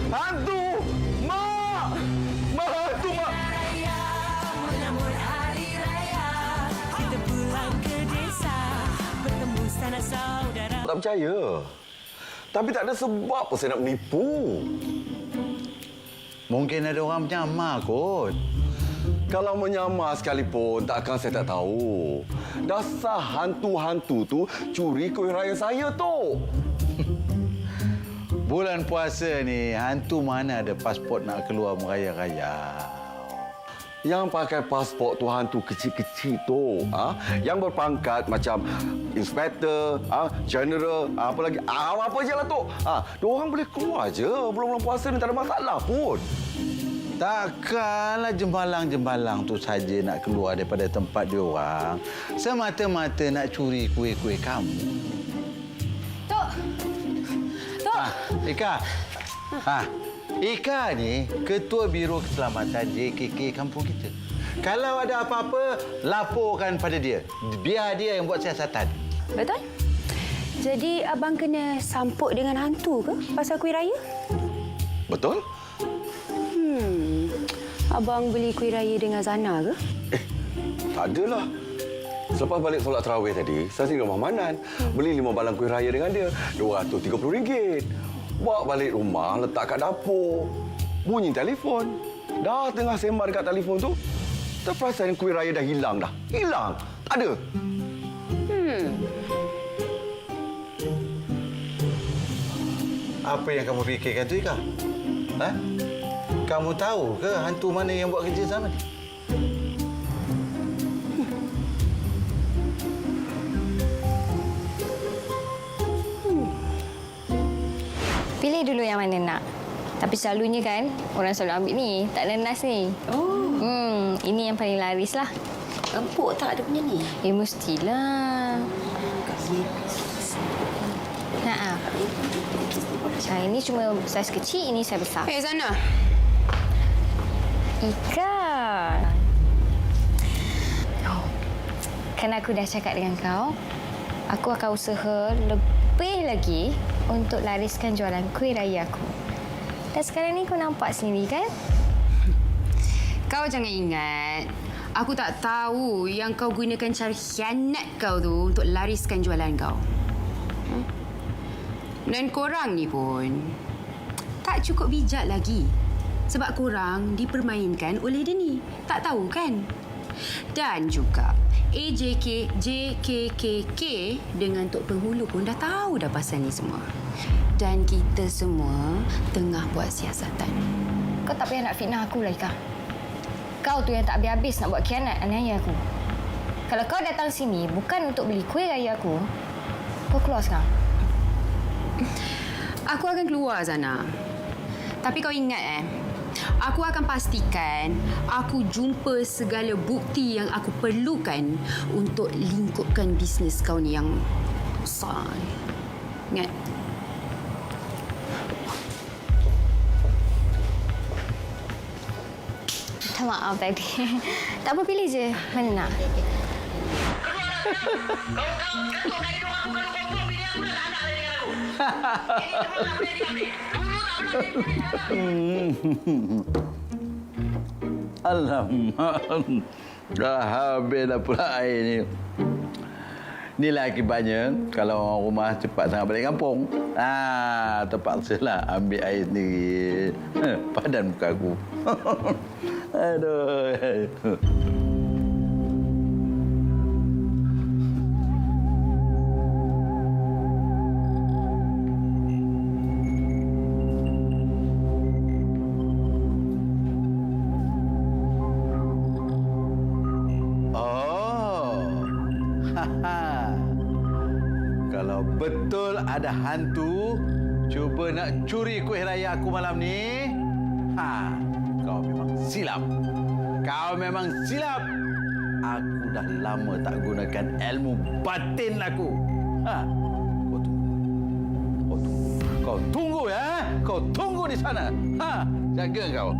Hantu! Mak! Mak, hantu, Mak! Menyambut hari raya, kita pulang ke desa, bertemu sanak saudara. Tak percaya. Tapi tak ada sebab pun saya nak menipu. Mungkin ada orang menyamar kot. Kalau menyamar sekalipun, takkan saya tak tahu. Dasar hantu-hantu tu curi kuih raya saya tu. Bulan puasa ni, hantu mana ada pasport nak keluar meraya-raya. Yang pakai pasport tu hantu kecil-kecil tu. Yang berpangkat macam inspektor, general, apa lagi. Apa je lah tu. Diorang boleh keluar je. Bulan-bulan puasa ni tak ada masalah pun. Takkanlah jembalang-jembalang tu saja nak keluar daripada tempat diorang. Semata-mata nak curi kuih-kuih kamu. Tok! Ika. Ika ni Ketua Biro Keselamatan JKK kampung kita. Kalau ada apa-apa, laporkan pada dia. Biar dia yang buat siasatan. Betul? Jadi abang kena sampuk dengan hantu ke pasal kuih raya? Betul? Abang beli kuih raya dengan Zana ke? Tak adalah. Selepas balik solat tarawih tadi, saya tinggal rumah Manan. Beli 5 balang kuih raya dengan dia. RM230. Bawa balik rumah, letak kat dapur. Bunyi telefon. Dah tengah sembang dekat telefon tu, terperasan kuih raya dah hilang dah. Hilang. Tak ada. Apa yang kamu fikirkan tu, Ika? Ha? Kamu tahu ke hantu mana yang buat kerja sama ni? Pilih dulu yang mana nak. Tapi selalunya kan, orang selalu ambil ni. Tak nenas ni. Ini yang paling laris lah. Empuk tak dia punya ni? Mestilah. Ini cuma saiz kecil, ini saiz besar. Zana. Ika. Kan aku dah cakap dengan kau, aku akan usaha lebih lagi untuk lariskan jualan kuih raya aku. Dan sekarang ni kau nampak sendiri kan? Kau jangan ingat, aku tak tahu yang kau gunakan cara khianat kau tu untuk lariskan jualan kau. Dan korang ni pun tak cukup bijak lagi. Sebab korang dipermainkan oleh dia ni. Tak tahu kan? Dan juga AJK, JKKK dengan Tok Penghulu pun dah tahu dah pasal ni semua. Dan kita semua tengah buat siasatan. Kau tak payah nak fitnah aku lah, Ika. Kau tu yang tak habis-habis nak buat khianat aniaya aku. Kalau kau datang sini bukan untuk beli kuih raya aku, kau keluar sekarang. Aku akan keluar, Zana. Tapi kau ingat aku akan pastikan aku jumpa segala bukti yang aku perlukan untuk lingkupkan bisnes kau ni yang besar. Ingat? Minta maaf tadi. Tak apa, pilih je. Mana nak? Alamak. Dah habis dah pula air ni. Inilah akibatnya kalau orang rumah cepat sangat balik kampung. Terpaksalah ambil air sendiri. Padan muka aku. Aduh. Kalau betul ada hantu cuba nak curi kuih raya aku malam ni, kau memang silap. Kau memang silap. Aku dah lama tak gunakan ilmu batin aku. Kau tunggu ya. Kau tunggu di sana. Jaga kau.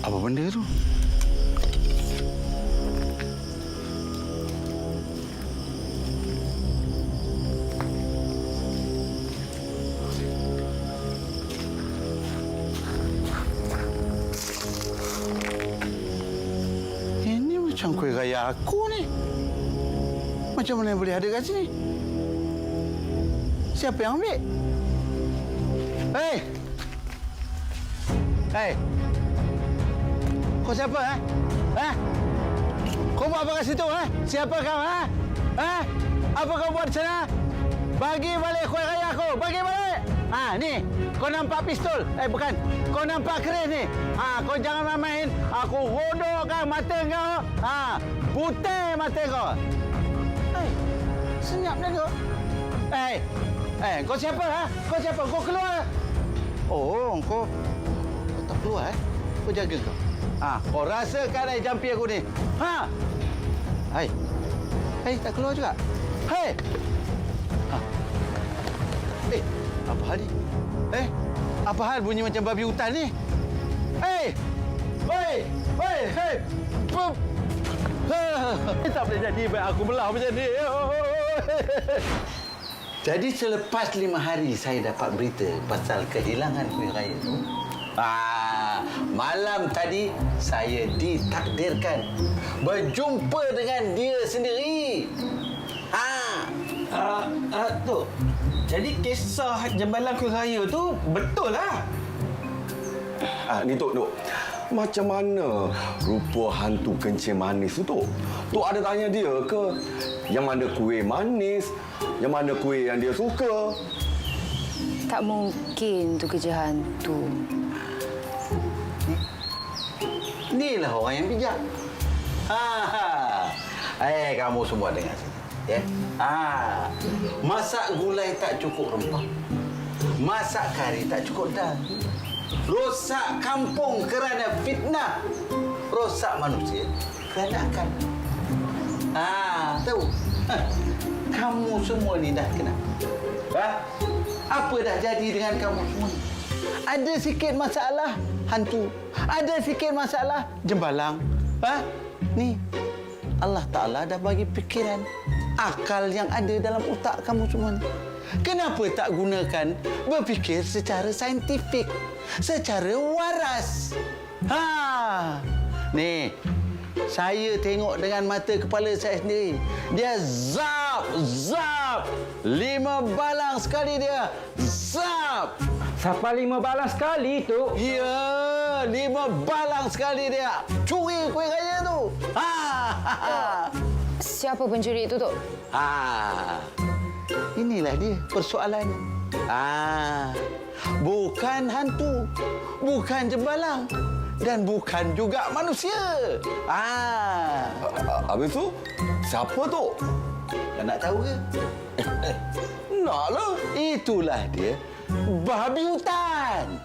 Apa benda tu? Ini macam kuih raya aku ni. Macam mana boleh ada kat sini? Siapa yang ambil? Hei! Hei! Kau siapa, Kau buat apa kat situ, Siapa kau, Apa kau buat di sana? Bagi balik kuih raya aku. Bagi balik. Ni. Kau nampak pistol? Bukan. Kau nampak keris ni? Kau jangan main-main. Aku rodokkan mata kau. Putih mata kau. Senyap dah kau. Kau siapa, Kau siapa? Kau keluar. Oh, kau tak keluar, Kau jaga kau. Kau rasakan jampi aku ni. Hai. Tak keluar juga. Hai. Apa hal ni? Apa hal bunyi macam babi hutan ni? Hei! Tak boleh jadi baik aku belah macam ni. Jadi selepas 5 hari saya dapat berita pasal kehilangan kuih raya tu. Malam tadi saya ditakdirkan berjumpa dengan dia sendiri. Tok, jadi kisah jembalan kuih raya tu betul lah. Ni Tok. Macam mana rupa hantu kencing manis tu, Tok? Tok ada tanya dia ke? Yang mana kuih manis? Yang mana kuih yang dia suka? Tak mungkin tu kerja hantu. Inilah orang yang bijak. Kamu semua dengar saja. Ya? Masak gulai tak cukup rempah. Masak kari tak cukup dal. Rosak kampung kerana fitnah. Rosak manusia kerana akal. Tahu? Kamu semua ni dah kena. Apa dah jadi dengan kamu semua? Ada sikit masalah hantu. Ada sikit masalah jembalang. Ni Allah Ta'ala dah bagi fikiran, akal yang ada dalam otak kamu semua ni. Kenapa tak gunakan berfikir secara saintifik, secara waras? Ni, saya tengok dengan mata kepala saya sendiri. Dia zap. 5 balang sekali dia. Zap. Sampai 5 balang sekali, Tok? Ya, 5 balang sekali dia. Curi kuih raya tu. Siapa pencuri itu, Tok? Inilah dia persoalannya. Bukan hantu, bukan jembalang, dan bukan juga manusia. Habis tu, siapa tu? Tak nak tahu ke? Naklah. Itulah dia, babi hutan.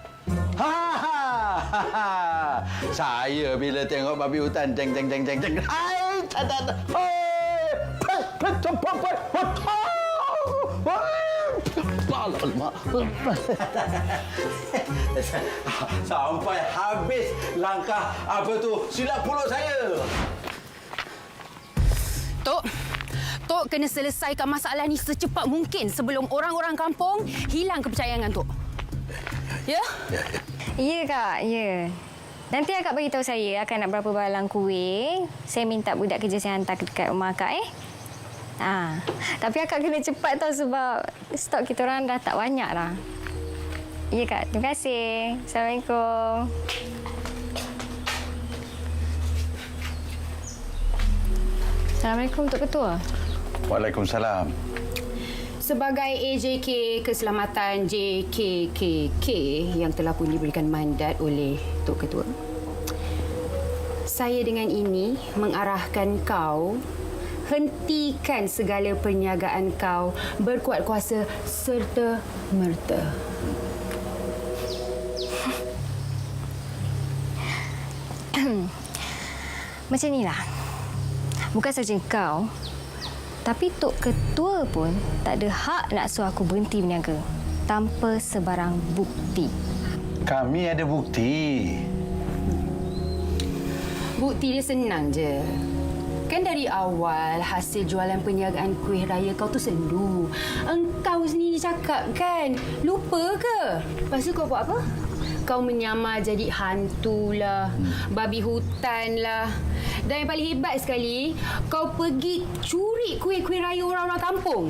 Saya bila tengok babi hutan, jeng. Hai, tak. Sampai habis langkah silap pulut saya. Tok kena selesaikan masalah ni secepat mungkin sebelum orang-orang kampung hilang kepercayaan dengan Tok. Ya? Ya, Kak. Ya. Nanti Akak beritahu saya akan nak berapa balang kuih. Saya minta budak kerja saya hantar dekat rumah Akak, Tapi Akak kena cepat tau sebab stok kita orang dah tak banyak dah. Ya, Kak. Terima kasih. Assalamualaikum. Assalamualaikum, Tok Ketua. Waalaikumsalam. Sebagai AJK Keselamatan JKKK yang telah pun diberikan mandat oleh Tok Ketua, saya dengan ini mengarahkan kau hentikan segala perniagaan kau berkuat kuasa serta merta. Macam inilah. Bukan saja kau, tapi Tok Ketua pun tak ada hak nak suruh aku berhenti berniaga tanpa sebarang bukti. Kami ada bukti. Bukti dia senang je. Kan dari awal hasil jualan perniagaan kuih raya kau tu sendu. Engkau sendiri cakap kan? Lupa ke? Lepas tu kau buat apa? Kau menyamar jadi hantu lah, babi hutan lah. Dan yang paling hebat sekali, kau pergi curi kuih-kuih raya orang-orang kampung.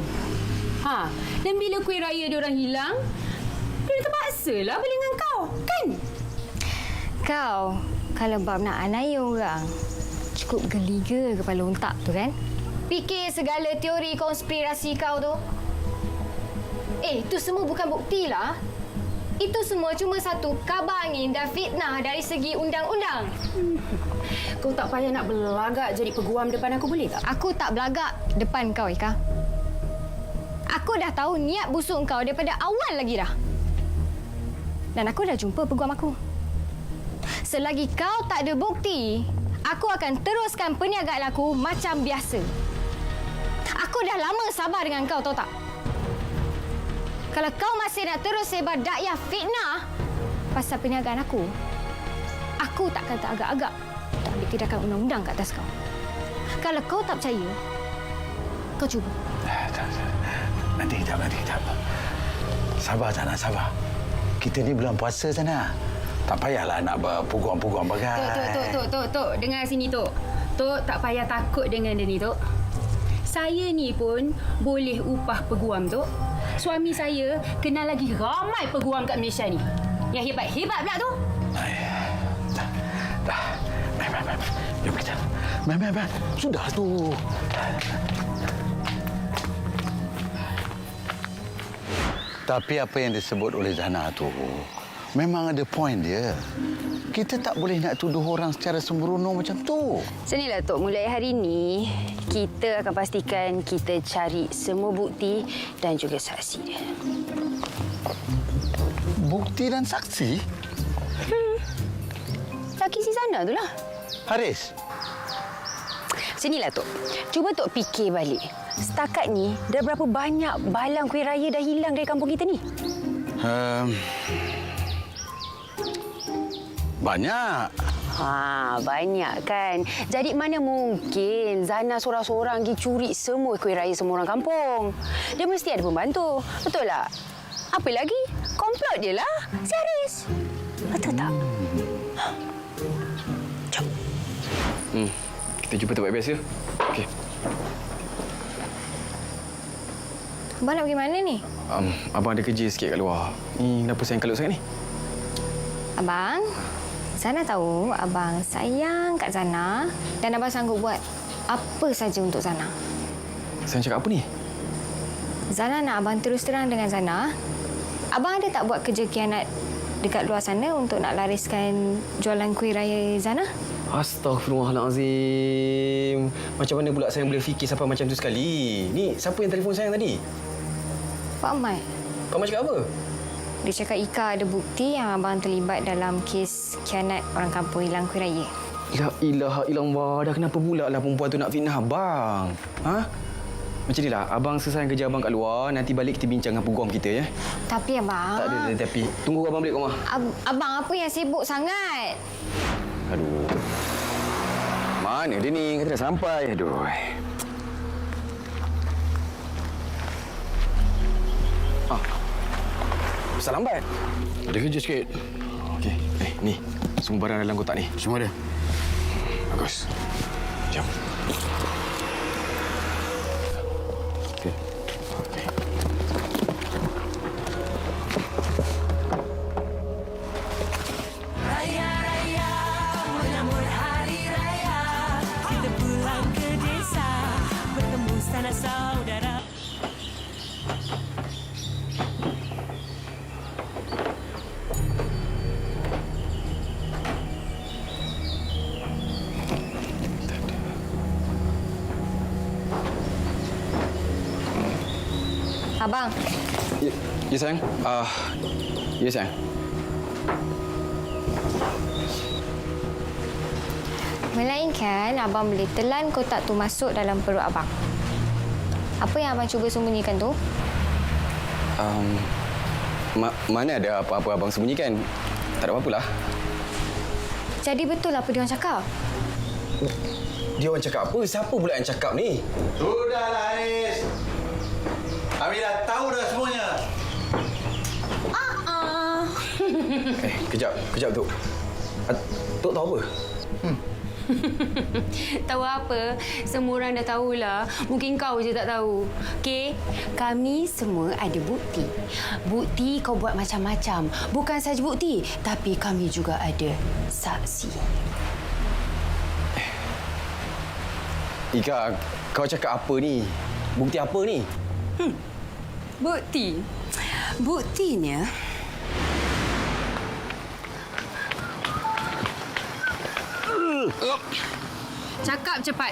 Dan bila kuih raya diorang hilang, dia terpaksalah beli dengan kau, kan? Kau, kalau bab nak anaya orang, cukup geli ke kepala untak tu kan? Fikir segala teori konspirasi kau tu. Itu semua bukan bukti lah. Itu semua cuma satu kabar angin dan fitnah dari segi undang-undang. Kau tak payah nak belagak jadi peguam depan aku, boleh tak? Aku tak belagak depan kau, Ika. Aku dah tahu niat busuk kau daripada awal lagi dah. Dan aku dah jumpa peguam aku. Selagi kau tak ada bukti, aku akan teruskan perniagaan aku macam biasa. Aku dah lama sabar dengan kau, tahu tak? Kalau kau masih nak terus sebar dakwah fitnah pasal perniagaan aku takkan teragak-agak tak ambil tindakan undang-undang kat atas kau. Kalau kau tak percaya, kau cuba. Nanti kejap. Sabar, Zana, sabar. Kita ni bulan puasa, Zana. Tak payahlah nak berpeguam-peguam bagai. Tok. Dengar sini, Tok. Tok tak payah takut dengan dia ni, Tok. Saya ni pun boleh upah peguam, Tok. Suami saya kenal lagi ramai peguam kat Malaysia ni. Yang hebat-hebat pula tu. Dah. Main. Jom kita. Main. Sudah tu. Tapi apa yang disebut oleh Zana tu memang ada poin dia. Kita tak boleh nak tuduh orang secara sembrono macam tu. Sinilah, Tok. Mulai hari ini, kita akan pastikan kita cari semua bukti dan juga saksi dia. Bukti dan saksi? Laki si Zana tu lah. Haris? Sinilah, Tok. Cuba Tok fikir balik. Setakat ni, dah berapa banyak balang kuih raya dah hilang dari kampung kita ni? Banyak. Banyak kan. Jadi mana mungkin Zana seorang-seorang pergi curi semua kuih raya semua orang kampung. Dia mesti ada pembantu. Betul tak? Apa lagi? Komplot je lah. Si Haris. Betul tak? Jom. Kita jumpa tempat biasa. Okey. Abang nak pergi mana ni? Abang ada kerja sikit kat luar. Ni kenapa sayang kalut sangat ni? Abang, Zana tahu abang sayang kat Zana dan abang sanggup buat apa saja untuk Zana. Sayang cakap apa ni? Zana nak abang terus terang dengan Zana. Abang ada tak buat kerja khianat dekat luar sana untuk nak lariskan jualan kuih raya Zana? Astaghfirullahalazim. Macam mana pula sayang boleh fikir sampai macam tu sekali? Ni siapa yang telefon sayang tadi? Pak Ahmad. Pak Ahmad cakap apa? Dia cakap Ika ada bukti yang abang terlibat dalam kes khianat orang kampung hilang kuih raya. La ilaha illallah. Dah kenapa pula lah perempuan tu nak fitnah abang? Macam ni lah. Abang selesai kerja abang kat luar. Nanti balik kita bincang dengan peguam kita, ya? Tapi abang... Tak ada tapi. Tunggu abang balik kat rumah. Abang apa yang sibuk sangat? Aduh. Mana dia ni? Kata dah sampai. Aduh. Besar lambat. Ada kerja sikit. Okey. Ni. Semua barang dalam kotak ni. Semua ada. Bagus. Jom. Okey. Raya-raya menyambut hari raya, kita pulang ke desa, bertemu sanak saudara. Abang. Ya sayang. Ya sayang. Melainkan abang boleh telan kotak tu masuk dalam perut abang. Apa yang abang cuba sembunyikan tu? Mana ada apa-apa abang sembunyikan. Tak ada apa-apalah. Jadi betul apa dia orang cakap? Dia orang cakap apa? Siapa pula yang cakap ni? Sudahlah, Haris. Kami dah tahu dah semuanya. Kejap, Tok. Tok tahu apa? Tahu apa? Semua orang dah tahulah. Mungkin kau je tak tahu. Okey? Kami semua ada bukti. Bukti kau buat macam-macam. Bukan saja bukti, tapi kami juga ada saksi. Ika, kau cakap apa ni? Bukti apa ni? Bukti. Buktinya... Cakap cepat.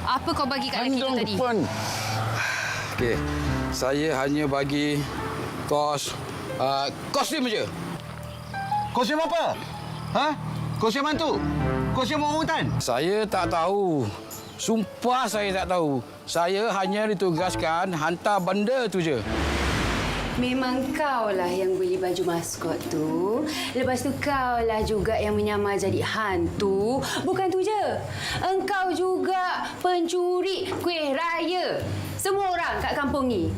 Apa kau bagi kat lelaki tu tadi? Okey. Saya hanya bagi kostum je. Kostum apa? Kostum mantu? Kostum orangutan? Saya tak tahu. Sumpah saya tak tahu. Saya hanya ditugaskan hantar benda tu je. Memang kau lah yang beli baju maskot tu. Lepas tu kau lah juga yang menyamar jadi hantu. Bukan tu je. Engkau juga pencuri kuih raya semua orang kat kampung ni.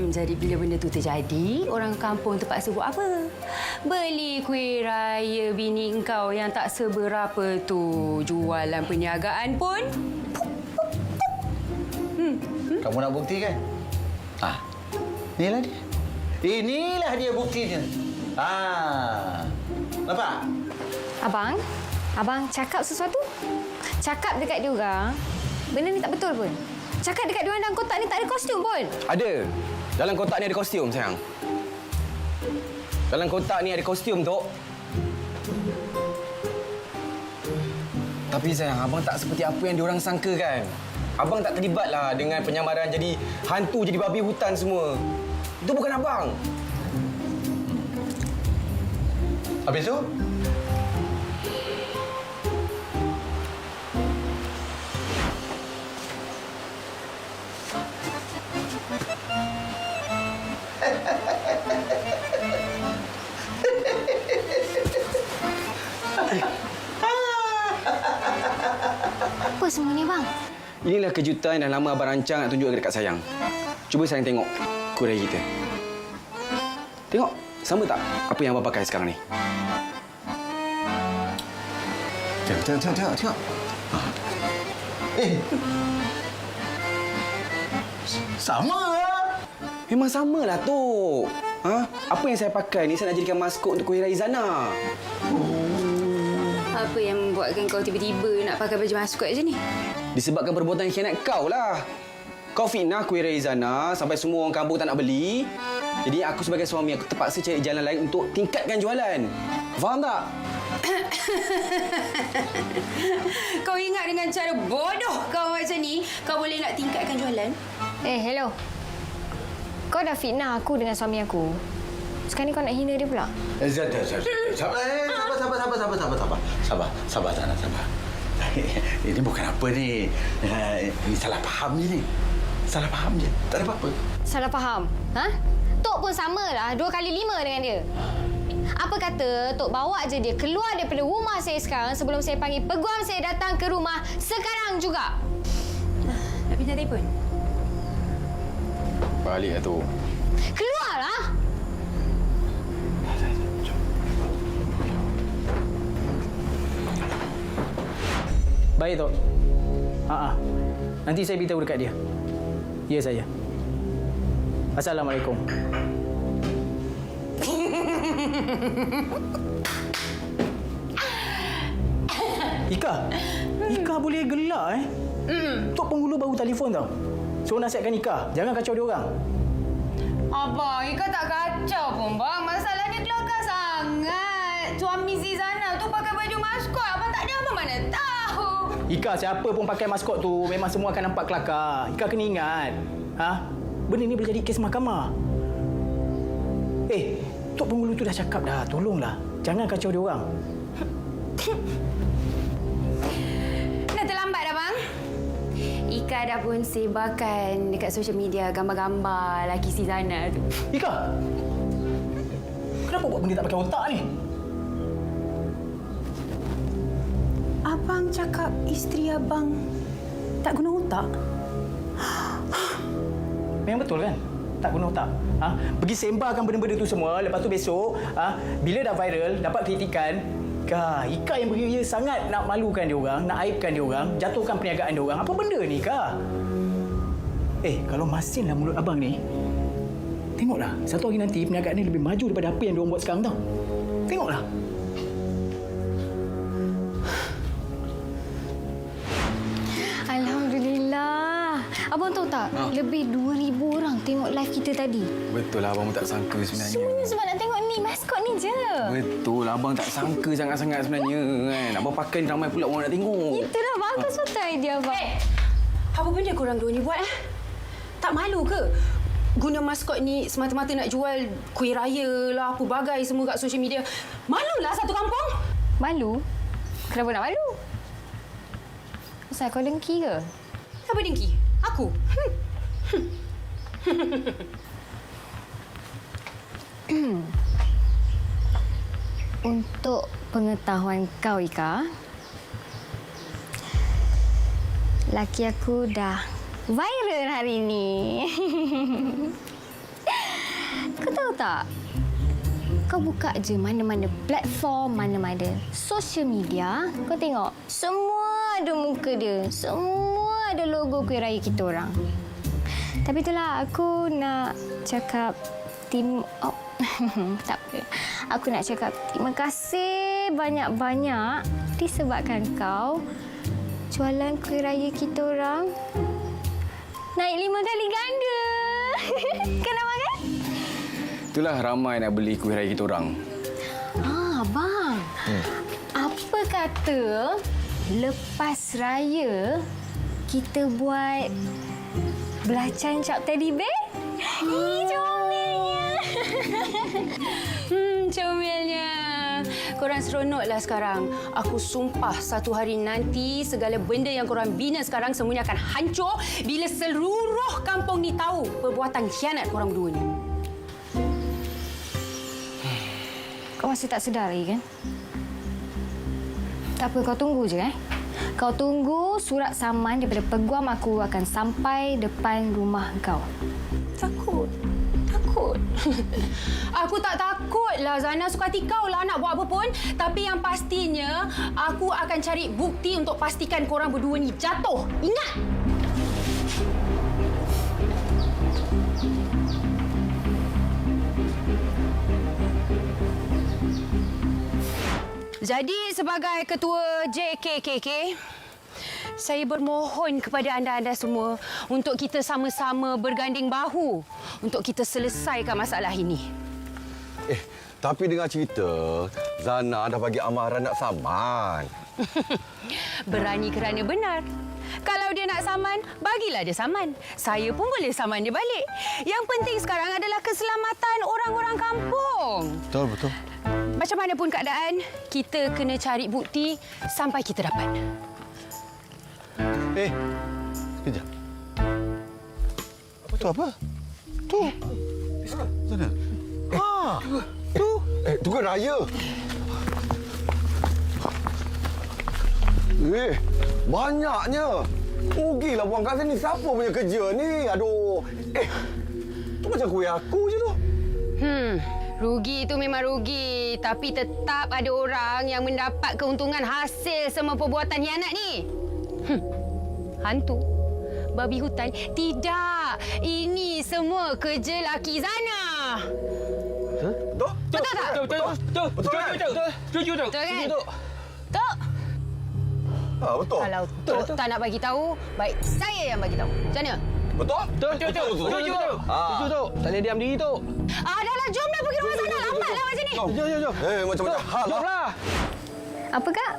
Jadi bila benda tu terjadi, orang kampung terpaksa buat apa? Beli kuih raya bini engkau yang tak seberapa tu. Jualan perniagaan pun. Kamu nak bukti kan? Inilah dia. Inilah dia buktinya. Nampak? Abang cakap sesuatu. Cakap dekat dia orang, benda ni tak betul pun. Cakap dekat dia orang dalam kotak ni tak ada kostum pun. Ada. Dalam kotak ni ada kostum, sayang. Dalam kotak ni ada kostum, Tok. Tapi sayang, abang tak seperti apa yang diorang sangka kan. Abang tak terlibatlah dengan penyamaran jadi hantu, jadi babi hutan semua. Itu bukan abang. Habis tu? Apa semua ni, bang? Inilah kejutan yang lama abang rancang nak tunjuk dekat sayang. Cuba sayang tengok kuih raya kita. Tengok, sama tak apa yang abang pakai sekarang ni? Tengok. Sama lah. Memang samalah, Tok. Apa yang saya pakai ni saya nak jadikan maskot untuk kuih raya Zana. Apa yang membuatkan kau tiba-tiba nak pakai baju maskot je ni? Disebabkan perbuatan khianat kau lah. Kau fitnah kuih raya Zana sampai semua orang kampung tak nak beli. Jadi aku sebagai suami, aku terpaksa cari jalan lain untuk tingkatkan jualan. Faham tak? Kau ingat dengan cara bodoh kau macam ni, kau boleh nak tingkatkan jualan? Hello. Kau dah fitnah aku dengan suami aku. Sekarang ni kau nak hina dia pula? Sabar, Zana, sabar. Ini bukan apa ni. Ini salah faham je ni. Salah faham je. Tak ada apa-apa. Salah faham? Tok pun samalah 2 kali 5 dengan dia. Apa kata Tok bawa je dia keluar daripada rumah saya sekarang sebelum saya panggil peguam saya datang ke rumah sekarang juga. Nak pinjam telefon? Baliklah tu. Keluarlah! Baik, Tok. Nanti saya beritahu dekat dia. Ya, saya. Assalamualaikum. Ika boleh gelak Tok penghulu baru telefon tau. Suruh nasihatkan Ika, jangan kacau dia orang. Abang, Ika tak kacau pun, bang. Masalahnya kelakar sangat. Suami si Zana tu pakai baju maskot. Abang tak ada apa mana tahu. Ika, siapa pun pakai maskot tu, memang semua akan nampak kelakar. Ika kena ingat. Benda ni boleh jadi kes mahkamah. Tok penghulu tu dah cakap dah. Tolonglah. Jangan kacau dia orang. Dah terlambat dah, bang. Ika dah pun sebarkan dekat social media gambar-gambar laki si Zana tu. Ika! Kenapa buat benda tak pakai otak ni? Abang cakap isteri abang tak guna otak? Memang betul kan? Tak guna otak. Pergi sembarkan benda-benda tu semua. Lepas tu besok, bila dah viral, dapat kritikan, Ika yang beria sangat nak malukan dia orang, nak aibkan dia orang, jatuhkan perniagaan dia orang. Apa benda ni, Ika? Kalau masinlah mulut abang ni, tengoklah, satu hari nanti perniagaan ni lebih maju daripada apa yang dia orang buat sekarang tau. Tengoklah. Alhamdulillah. Abang tahu tak? Lebih 2,000 orang tengok live kita tadi. Betul lah, abang tak sangka sebenarnya. Semuanya sebab nak tengok ni maskot ni je. Betul lah, abang tak sangka sangat-sangat sebenarnya kan. Abang pakai ni ramai pula orang nak tengok. Itulah bagus betul idea abang. Apa benda korang dua ni buat Tak malu ke? Guna maskot ni semata-mata nak jual kuih raya lah, apa bagai semua kat social media. Malulah satu kampung. Malu? Kenapa nak malu? Pasal kau dengki ke? Siapa dengki? Aku? Untuk pengetahuan kau, Ika, laki aku dah viral hari ini. Kau tahu tak? Kau buka je mana-mana platform, mana-mana social media, kau tengok semua ada muka dia, semua ada logo kuih raya kita orang. Tapi itulah aku nak cakap tak apa. Aku nak cakap terima kasih banyak-banyak disebabkan kau jualan kuih raya kita orang naik 5 kali ganda. Kenapa kan? Itulah ramai nak beli kuih raya kita orang. Abang. Apa kata lepas raya kita buat belacan cap teddy bear? Comelnya. Comelnya. Korang seronoklah sekarang. Aku sumpah satu hari nanti segala benda yang korang bina sekarang semuanya akan hancur bila seluruh kampung ni tahu perbuatan khianat korang berdua ni. Kau masih tak sedar lagi kan? Tak apa, kau tunggu je Kau tunggu surat saman daripada peguam aku akan sampai depan rumah kau. Takut. Aku tak takutlah, Zana. Suka hati kau lah nak buat apa pun. Tapi yang pastinya, aku akan cari bukti untuk pastikan korang berdua ni jatuh. Ingat! Jadi, sebagai ketua JKKK, saya bermohon kepada anda-anda semua untuk kita sama-sama berganding bahu untuk kita selesaikan masalah ini. Tapi dengar cerita, Zana dah bagi amaran nak saman. Berani kerana benar. Kalau dia nak saman, bagilah dia saman. Saya pun boleh saman dia balik. Yang penting sekarang adalah keselamatan orang-orang kampung. Betul. Macam mana pun keadaan, kita kena cari bukti sampai kita dapat. Sekejap. Tu apa? Tu. Sana. Tu. Tu kan raya. Banyaknya. Rugilah buang kat sini. Siapa punya kerja ni? Aduh. Tu macam kuih aku je tu. Rugi itu memang rugi. Tapi tetap ada orang yang mendapat keuntungan hasil semua perbuatan hianat ni. Hantu, babi hutan. Tidak. Ini semua kerja laki Zana. Betul? Betul tak? Betul. Setuju, Tok. Betul kan? Tok. Betul. Kalau Tok tak nak bagi tahu, baik saya yang bagi tahu. Macam mana? Betul? Setuju, Tok. Tak boleh diam diri, Tok. Dahlah, jom dah pergi rumah sana. Lambatlah macam ni. Jom. Macam-macam hal lah. Jomlah. Apa, Kak?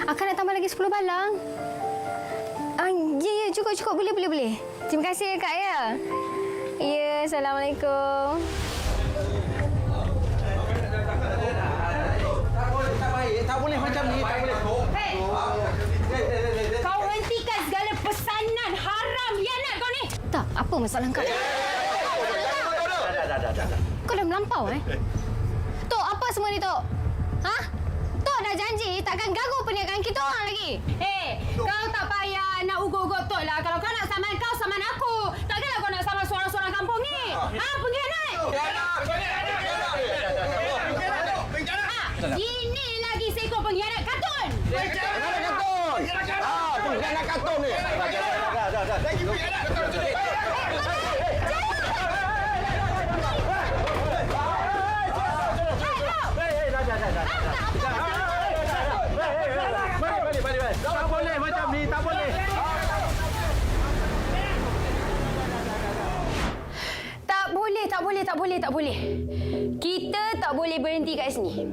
Akan nak tambah lagi 10 balang. Ya, cukup. Boleh. Terima kasih, Kak, ya. Ya, Assalamualaikum. Tak boleh macam ni. Tak boleh. Hei! Kau hentikan segala pesanan haram hianat kau ni. Tak, apa masalah kau? Kau dah melampau, Tok, apa semua ni, Tok? Tok dah janji takkan ganggu perniagaan kita orang lagi. Kau tak payah nak ugur-ugur Tok lah. Kalau kau nak saman kau, saman aku. Takkanlah kau nak saman seorang-seorang kampung ni. Pengkhianat! Ini lagi seekor pengkhianat katun. Pengkhianat katun ni. Tak boleh macam ni, tak boleh. Tak boleh. Kita tak boleh berhenti kat sini.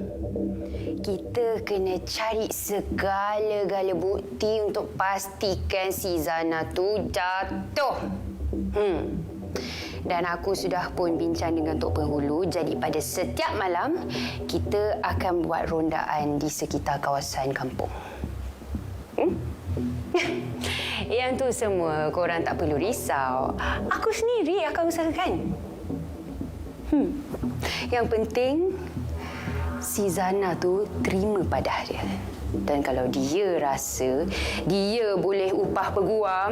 Kita kena cari segala-gala bukti untuk pastikan si Zana tu jatuh. Dan aku sudah pun bincang dengan Tok Penghulu. Jadi pada setiap malam, kita akan buat rondaan di sekitar kawasan kampung. Yang tu semua korang tak perlu risau. Aku sendiri akan usahakan. Yang penting si Zana tu terima padah dia. Dan kalau dia rasa dia boleh upah peguam,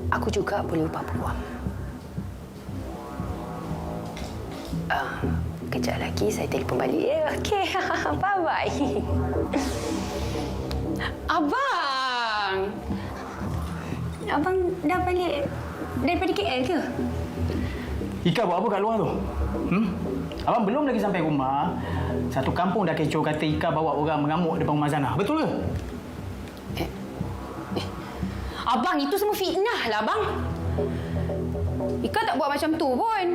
aku juga boleh upah peguam. Kejap lagi saya telefon balik ya. Okey. Bye-bye. Abang! Abang dah balik daripada KL ke? Ika buat apa kat luar tu? Abang belum lagi sampai rumah. Satu kampung dah kecoh kata Ika bawa orang mengamuk depan rumah Zana. Betul ke? Abang, itu semua fitnah lah, abang. Ika tak buat macam tu pun.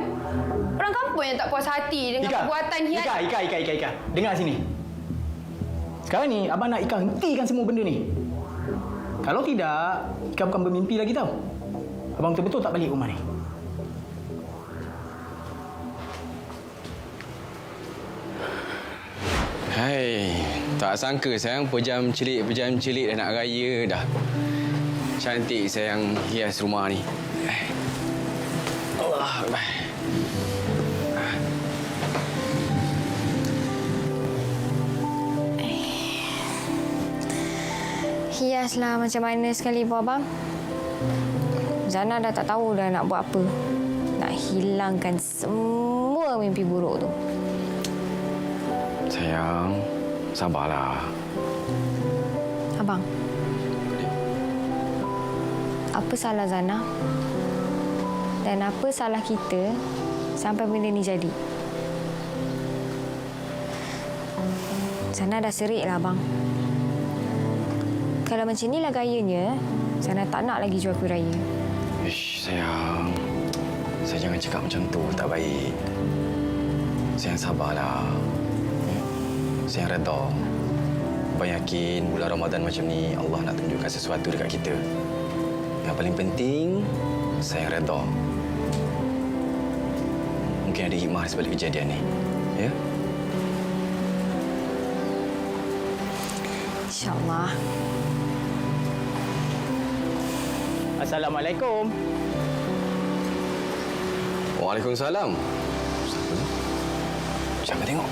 Orang kampung yang tak puas hati dengan perbuatan hianat. Ika. Dengar sini. Sekarang ni, abang nak Ika hentikan semua benda ni. Kalau tidak, Ika bukan bermimpi lagi tau. Abang betul-betul tak balik rumah ni. Hai, tak sangka sayang pejam celik dah nak raya dah. Cantik sayang hias rumah ni. Allah. Hiaslah macam mana sekali pun abang. Zana dah tak tahu dah nak buat apa. Nak hilangkan semua mimpi buruk tu. Sayang, sabarlah. Abang, apa salah Zana? Dan apa salah kita sampai benda ni jadi? Zana dah serik lah, abang. Kalau macam inilah gayanya, Zana tak nak lagi jual kuih raya. Ish, sayang. Saya jangan cakap macam tu, tak baik. Sayang sabarlah. Sayang redha. Abang yakin bulan Ramadan macam ni Allah nak tunjukkan sesuatu dekat kita. Yang paling penting, sayang redha. Mungkin ada hikmah di sebalik kejadian ni. Ya? InsyaAllah. Assalamualaikum. Waalaikumsalam. Siapa ni? Siapa tengok?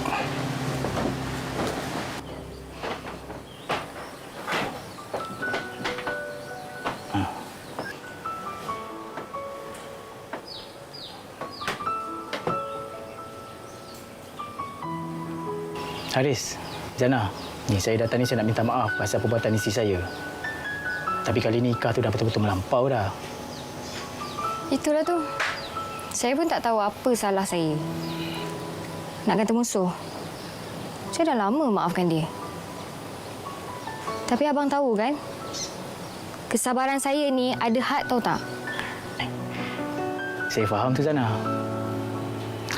Haris, Zana, ni saya datang ni saya nak minta maaf pasal perbuatan isteri saya. Tapi kali ni Ika tu dah betul-betul melampau dah. Itulah tu. Saya pun tak tahu apa salah saya. Nak kata musuh. Saya dah lama maafkan dia. Tapi abang tahu kan? Kesabaran saya ni ada had tahu tak? Saya faham tu Zana.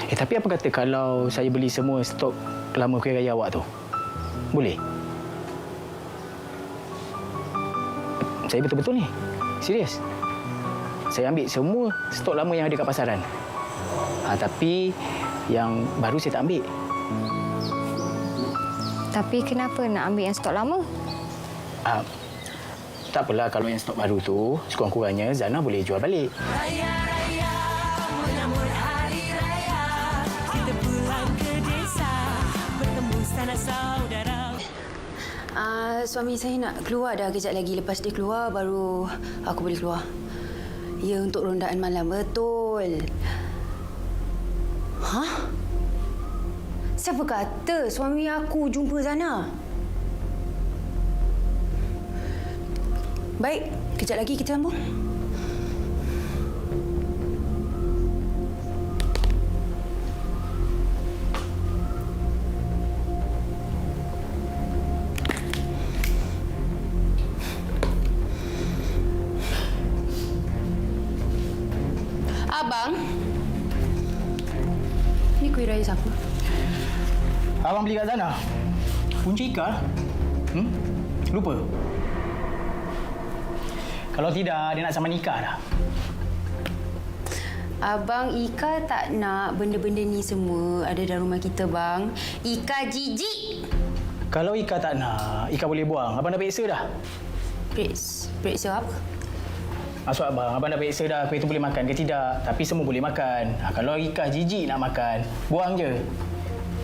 Tapi apa kata kalau saya beli semua stok lama kuih raya awak tu? Boleh? Saya betul-betul ni. Serius. Saya ambil semua stok lama yang ada kat pasaran. Tapi yang baru saya tak ambil. Tapi kenapa nak ambil yang stok lama? Tak apalah kalau yang stok baru tu sekurang-kurangnya Zana boleh jual balik. Raya-raya menyambut hari raya, kita pulang ke desa bertemu sanak saudara. Suami saya nak keluar dah kejap lagi. Lepas dia keluar, baru aku boleh keluar. Ya, untuk rondaan malam. Betul. Hah? Siapa kata suami aku jumpa Zana? Baik, kejap lagi kita sambung. Abang, ni kuih raya siapa? Abang beli kat Zana. Punca Ika. Lupa? Kalau tidak, dia nak sama nikah dah. Abang, Ika tak nak benda-benda ni semua ada dalam rumah kita, bang. Ika jijik. Kalau Ika tak nak, Ika boleh buang. Abang dah periksa dah. Periksa apa? Maksud abang dah periksa dah kuih tu boleh makan ke tidak. Tapi semua boleh makan. Kalau Ika jijik nak makan, buang je.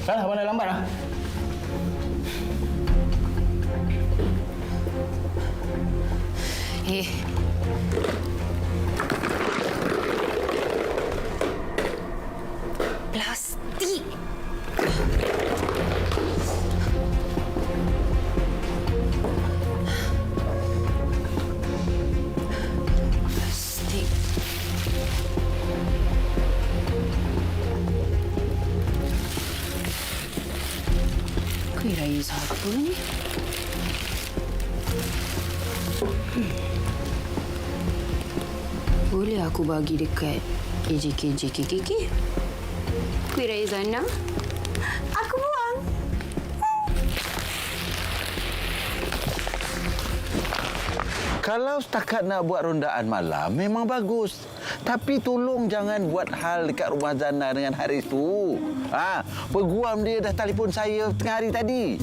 Dah abang dah lambat dah. Plastik. Plastik. Kuih raya siapa ni? Boleh aku bagi dekat KJ. Kuih raya Zana. Aku buang. Kalau setakat nak buat rondaan malam, memang bagus. Tapi tolong jangan buat hal dekat rumah Zana dengan Haris tu. Peguam dia dah telefon saya tengah hari tadi.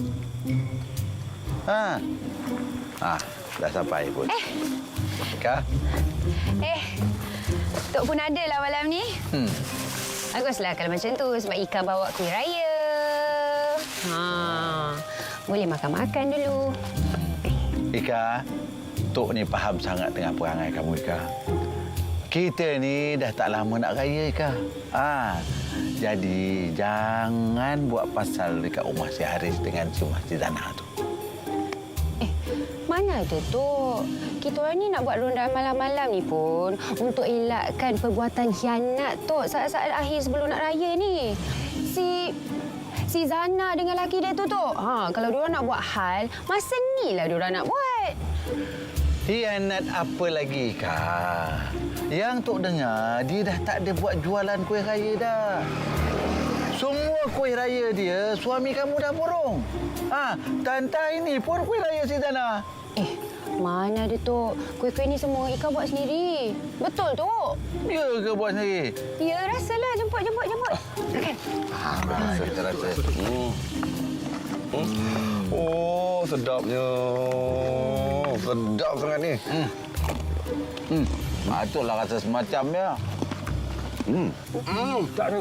Dah sampai pun. Ika? Tok pun ada lah malam ni. Baguslah kalau macam tu sebab Ika bawa kuih raya. Boleh makan-makan dulu. Ika, Tok ni faham sangat dengan perangai kamu, Ika. Kita ni dah tak lama nak raya, Ika. Jadi, jangan buat pasal dekat rumah si Haris dengan si Rumah si Zana tu. Mana ada, Tok? Kita orang ni nak buat rondaan malam-malam ni pun untuk elakkan perbuatan khianat, Tok, saat-saat akhir sebelum nak raya ni. Si Zana dengan laki dia tu, Tok. Kalau diorang nak buat hal, masa ni lah diorang nak buat. Khianat apa lagi, Kak? Yang Tok dengar, dia dah tak ada buat jualan kuih raya dah. Semua kuih raya dia, suami kamu dah borong. Tanta ini pun kuih raya si Zana. Mana ada, Tok? Kuih-kuih ni semua Ika buat sendiri. Betul, Tok? Ya ke buat sendiri? Ya, rasalah. Jemput. Makan. Kita rasa. Oh, sedapnya. Sedap sangat ni. Itulah rasa semacamnya. Tak ada.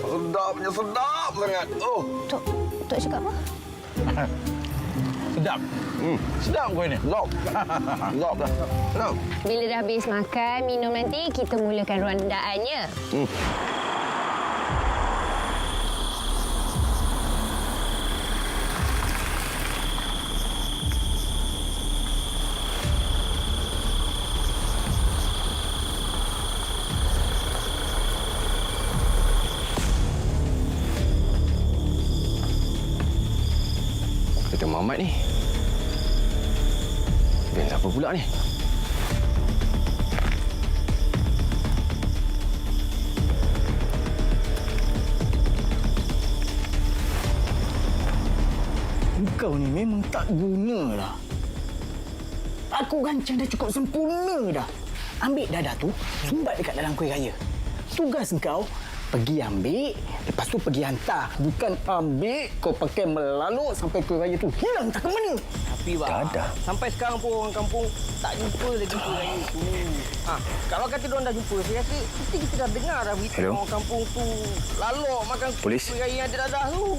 Sedapnya, sedap sangat. Tok cakap apa? Sedap. Sedap kuih ni. Sedap. Sedap dah. Sedap. Bila dah habis makan, minum nanti, kita mulakan rondaannya. Kata Muhammad ni. Bel apa pula ni? Kau ni memang tak guna dah. Aku rancang dah cukup sempurna dah. Ambil dadah tu, sumbat dekat dalam kuih raya. Tugas kau, pergi ambil, lepas tu pergi hantar. Bukan ambil, kau pakai melaluk sampai kuih raya tu hilang tak ke mana. Tapi, bang, sampai sekarang pun orang kampung tak jumpa lagi kuih raya tu. Kalau kata diorang dah jumpa, saya rasa mesti kita dah dengar dah berita orang kampung tu lalok makan Polis? kuih raya yang ada dadah tu.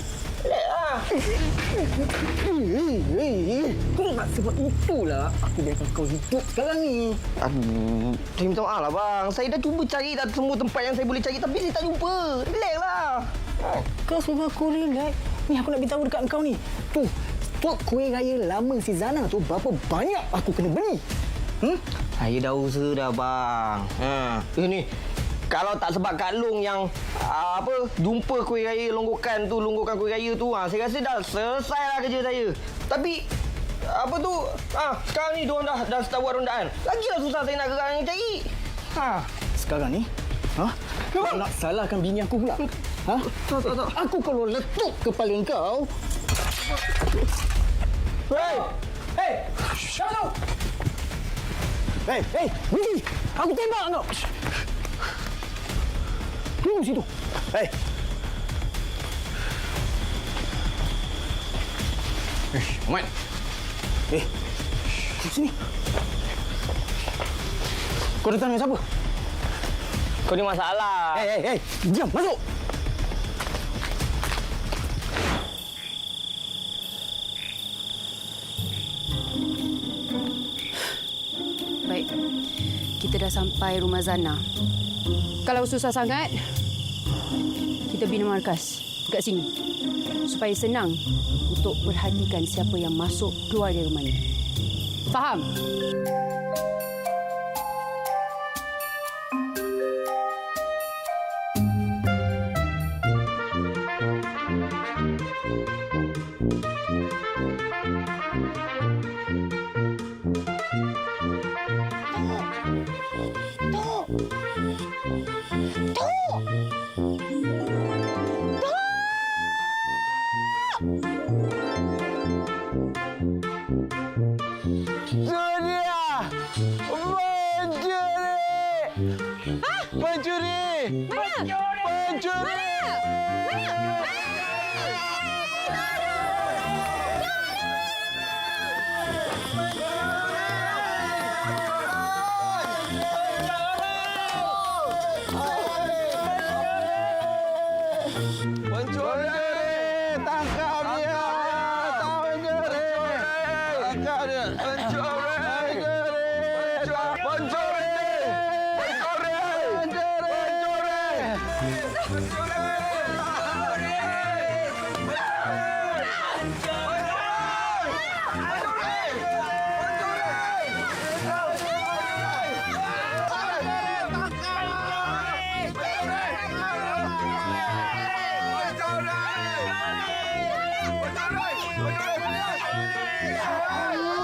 Kau nak sebab itulah aku biarkan kau hidup sekarang ni. Saya minta maaf lah, bang. Saya dah cuba cari dah semua tempat yang saya boleh cari tapi saya tak jumpa. Relax lah. Kau suruh aku relax. Ni aku nak beritahu dekat kau ni. Tu, stok kuih raya lama si Zana tu berapa banyak aku kena beli. Saya dah usaha dah, bang. Ini kalau tak sebab Kak Long yang jumpa kuih raya longgokan kuih raya tu, saya rasa dah selesai lah kerja saya. Tapi sekarang ni diorang dah start buat rondaan. Lagilah susah saya nak gerak yang cari. Sekarang ni, kau nak salahkan bini aku pula. Tak. Aku kalau letup kepala kau. Hei! Shalom! Hei! Berhenti! Aku tembak kau! Tunggu situ. Hei! Ahmad! Tunggu sini. Kau datang dengan siapa? Kau ni masalah. Hei, diam, masuk. Baik. Kita dah sampai rumah Zana. Kalau susah sangat, kita bina markas dekat sini. Supaya senang untuk perhatikan siapa yang masuk keluar dari rumah ni. Faham?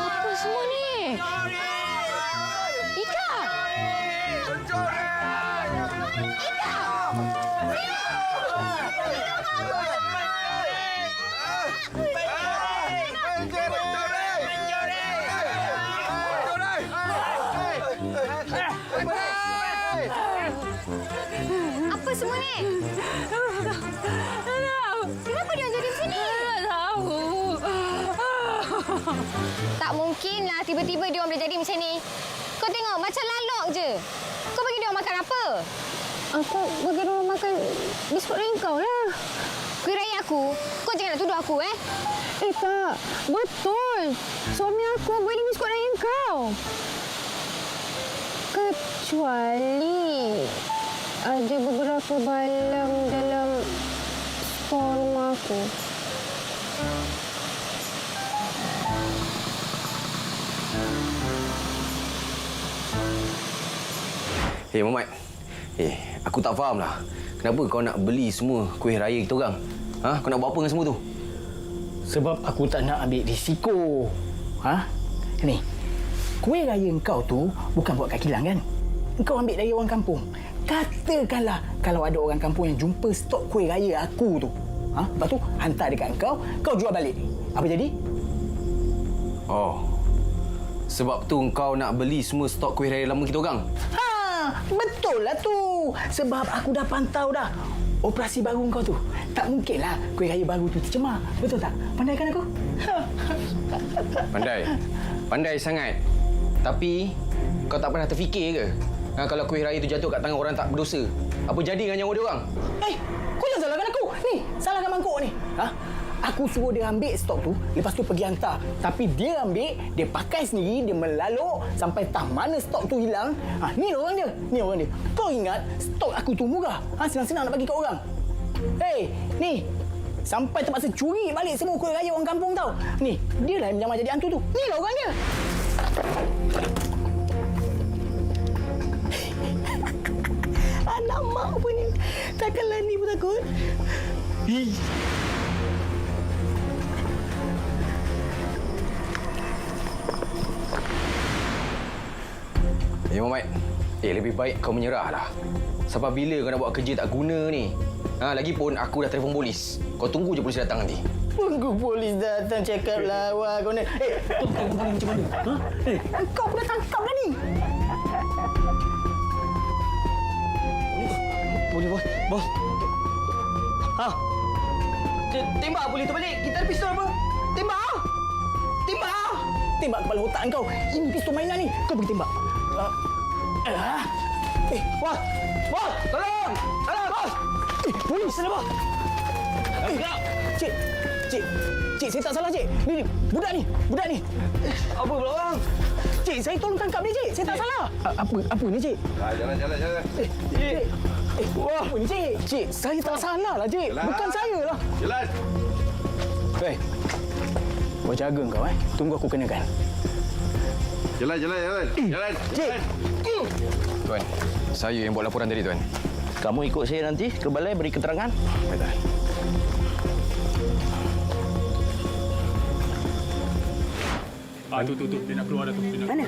Apa semua ni? Ika! Apa semua ni? Kenapa dia jadi di sini? Tak tahu. Tak mungkinlah tiba-tiba dia orang boleh jadi macam ni. Kau tengok macam lalok je. Kau bagi dia orang makan apa? Aku bagi dia orang makan biskut raya kau lah. Kuih raya aku? Kau jangan nak tuduh aku, eh? Tak. Betul. Suami aku beli biskut raya kau. Kecuali ada beberapa balang dalam stor rumah aku. Hei Muhammad. Aku tak faham lah. Kenapa kau nak beli semua kuih raya kita orang? Ha? Kau nak buat apa dengan semua tu? Sebab aku tak nak ambil risiko. Ni, kuih raya kau tu bukan buat kat kilang kan? Kau ambil dari orang kampung. Katakanlah kalau ada orang kampung yang jumpa stok kuih raya aku tu. Lepas tu hantar dekat kau jual balik. Apa jadi? Oh. Sebab tu kau nak beli semua stok kuih raya lama kita orang? Betul lah tu. Sebab aku dah pantau dah. Operasi baru kau tu. Tak mungkinlah kuih raya baru tu tercemar. Betul tak? Pandai kan aku? Pandai. Pandai sangat. Tapi kau tak pernah terfikir ke? Kalau kuih raya tu jatuh kat tangan orang tak berdosa, apa jadi dengan nyawa dia orang? Kau jangan salahkan aku. Ni, salahkan mangkuk ni. Aku suruh dia ambil stok tu, lepas tu pergi hantar. Tapi dia ambil, dia pakai sendiri, dia melaluk sampai tak mana stok tu hilang. Ni orang dia. Ni orang dia. Kau ingat stok aku tu murah. Senang-senang nak bagi kat orang. Ni. Sampai terpaksa curi balik semua kuih raya orang kampung tau. Ni, dia lah yang menyamar jadi hantu tu. Ni lah orang dia. Anak mak apa ni? Takkanlah ni pun takut. Muhammad, lebih baik kau menyerahlah. Sampai bila kau nak buat kerja tak guna ni? Lagipun aku dah telefon polis. Kau tunggu je polis datang nanti. Tunggu polis datang cakap lawa kau ni. Kau macam mana? Kau pun dah tangkap dah ni. Boleh, bos. Bos. Tembak polis tu balik. Kita ada pistol apa? Tembak! Tembak! Tembak kepala otak kau. Ini pistol mainan ni. Kau pergi tembak. Bos! Bos! Tolong! Tolong, bos! Polis sana, bos! Cik! Cik! Cik, saya tak salah, Cik. Ni, budak ni. Apa pula bang? Cik, saya tolong tangkap dia, Cik. Saya tak salah. Apa ni, Cik? Jalan. Cik! Wah, apa ni, Cik? Cik, saya tak salah lah, Cik. Bukan saya lah. Jalan. Hei, buat jaga kau, Tunggu aku kenakan. Jalan. Cik! Tuan, saya yang buat laporan tadi, Tuan. Kamu ikut saya nanti ke balai beri keterangan. Baik, Tuan. Tu. Dia nak keluar dah tu. Mana?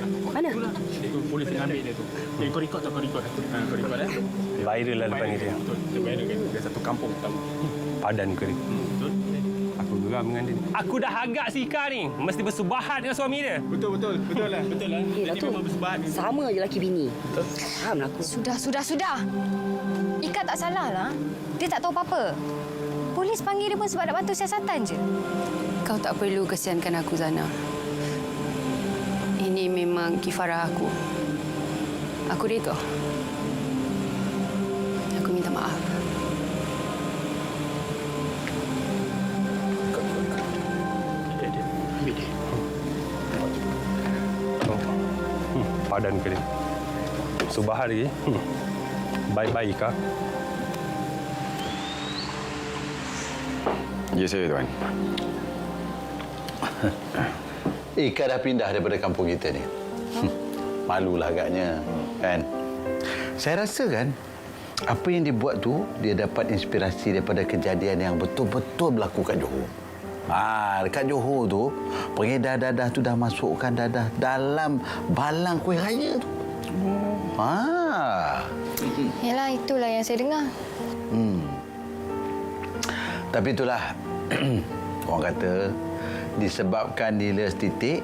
Itu polis yang ambil dia tu. Kau record tak? Kau record. Kau record Viral lah lepas ni dia. Betul. Dia viral kan. Dia satu kampung tahu. Padan ke dia. Betul. Aku geram dengan dia. Aku dah agak si Ika ni. Mesti bersubahat dengan suami dia. Betul lah. Jadi memang bersebahat. Sama je laki bini. Faham lah aku. Sudah. Ika tak salah lah. Dia tak tahu apa-apa. Polis panggil dia pun sebab nak bantu siasatan je. Kau tak perlu kesiankan aku, Zana. Ini memang kifarah aku. Aku reda. Aku minta maaf. Ambil dia. Padan ke dia. Subahat lagi. Baik-baik Ika. Ya, saya, Tuan. Ika dah pindah daripada kampung kita ni. Malulah agaknya, kan? Saya rasa kan, apa yang dia buat tu, dia dapat inspirasi daripada kejadian yang betul-betul berlaku kat Johor. Dekat Johor tu, pengedar dadah tu dah masukkan dadah dalam balang kuih raya tu. Yalah, itulah yang saya dengar. Tapi itulah, orang kata, disebabkan nila setitik,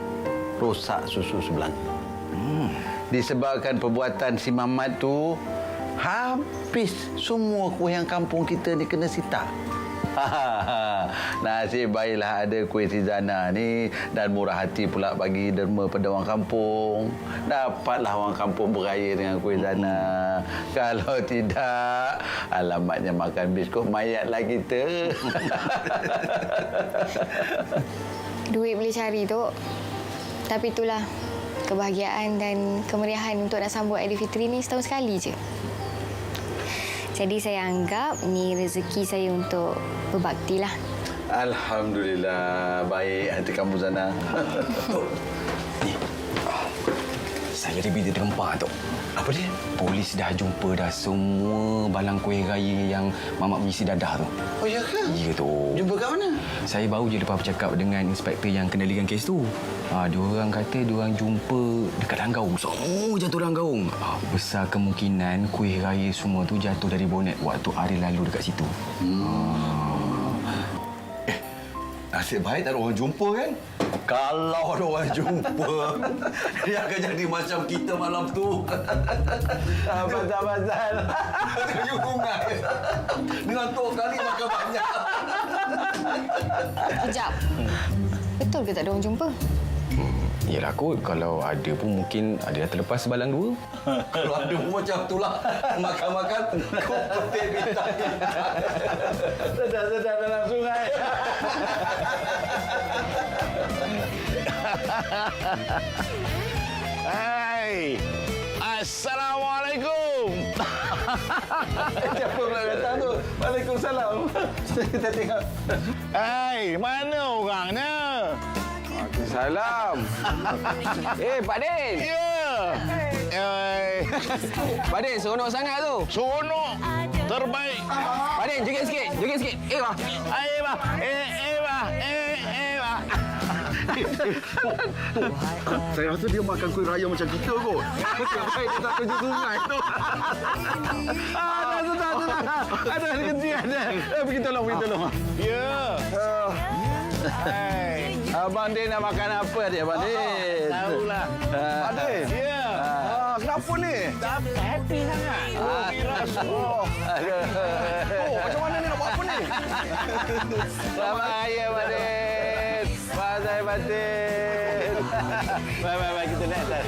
rosak susu sebelang. Disebabkan perbuatan si Mamat tu, habis semua kuih yang kampung kita ni kena sita. Nasib baiklah ada kuih si Zana ni dan murah hati pula bagi derma pada orang kampung. Dapatlah orang kampung beraya dengan kuih Zana. Kalau tidak, alamatnya makan biskut mayatlah kita. Duit boleh cari, Tok. Tapi itulah kebahagiaan dan kemeriahan untuk nak sambut Aidilfitri ni setahun sekali je. Jadi saya anggap ni rezeki saya untuk berbakti lah. Alhamdulillah. Baik hati kamu, Zana. Ni, saya ada berita terempak, Tok. Apa dia? Polis dah jumpa dah semua balang kuih raya yang Mamat mengisi dadah tu. Oh, ya ke? Ya, Tok. Jumpa kat mana? Saya baru je lepas bercakap dengan inspektor yang kendalikan kes tu. Diorang kata diorang jumpa dekat dalam gaung. Semua jatuh dalam gaung. Besar kemungkinan kuih raya semua tu jatuh dari bonet waktu hari lalu dekat situ. Nasib baik tak ada orang jumpa kan? Kalau ada orang jumpa, dia akan jadi macam kita malam tu. Pasal-pasal. Tujuh bunga. Dengan tok kali makan banyak. Kejap. Betul ke tak ada orang jumpa? Yalah kot, kalau ada pun mungkin ada dah terlepas sebalang dua. Kalau ada pun macam itulah. Makan-makan, kau petik bintang. Sedap-sedap dalam sungai. Hai. Assalamualaikum. Siapa pula datang tu? Waalaikumsalam. Kita tengok. Hai, mana orangnya? Salam. Pak Din. Ya. Pak Din, seronok sangat tu. Seronok. Terbaik. Pak Din, joget sikit. Wah. Wah. Saya rasa dia makan kuih raya macam kita kot. Nasib baik dia tak terjun sungai tu. Sedap. Ada kecil ada. Pergi tolong. Ya. Hai. Abang Din nak makan apa dia, Abang Din? Tahulah. Abang Din. Ya. Kenapa ni? Happy sangat. Macam mana ni nak buat apa ni? Selamat Raya, Abang Din. Pasal batin. Bye, kita naik atas.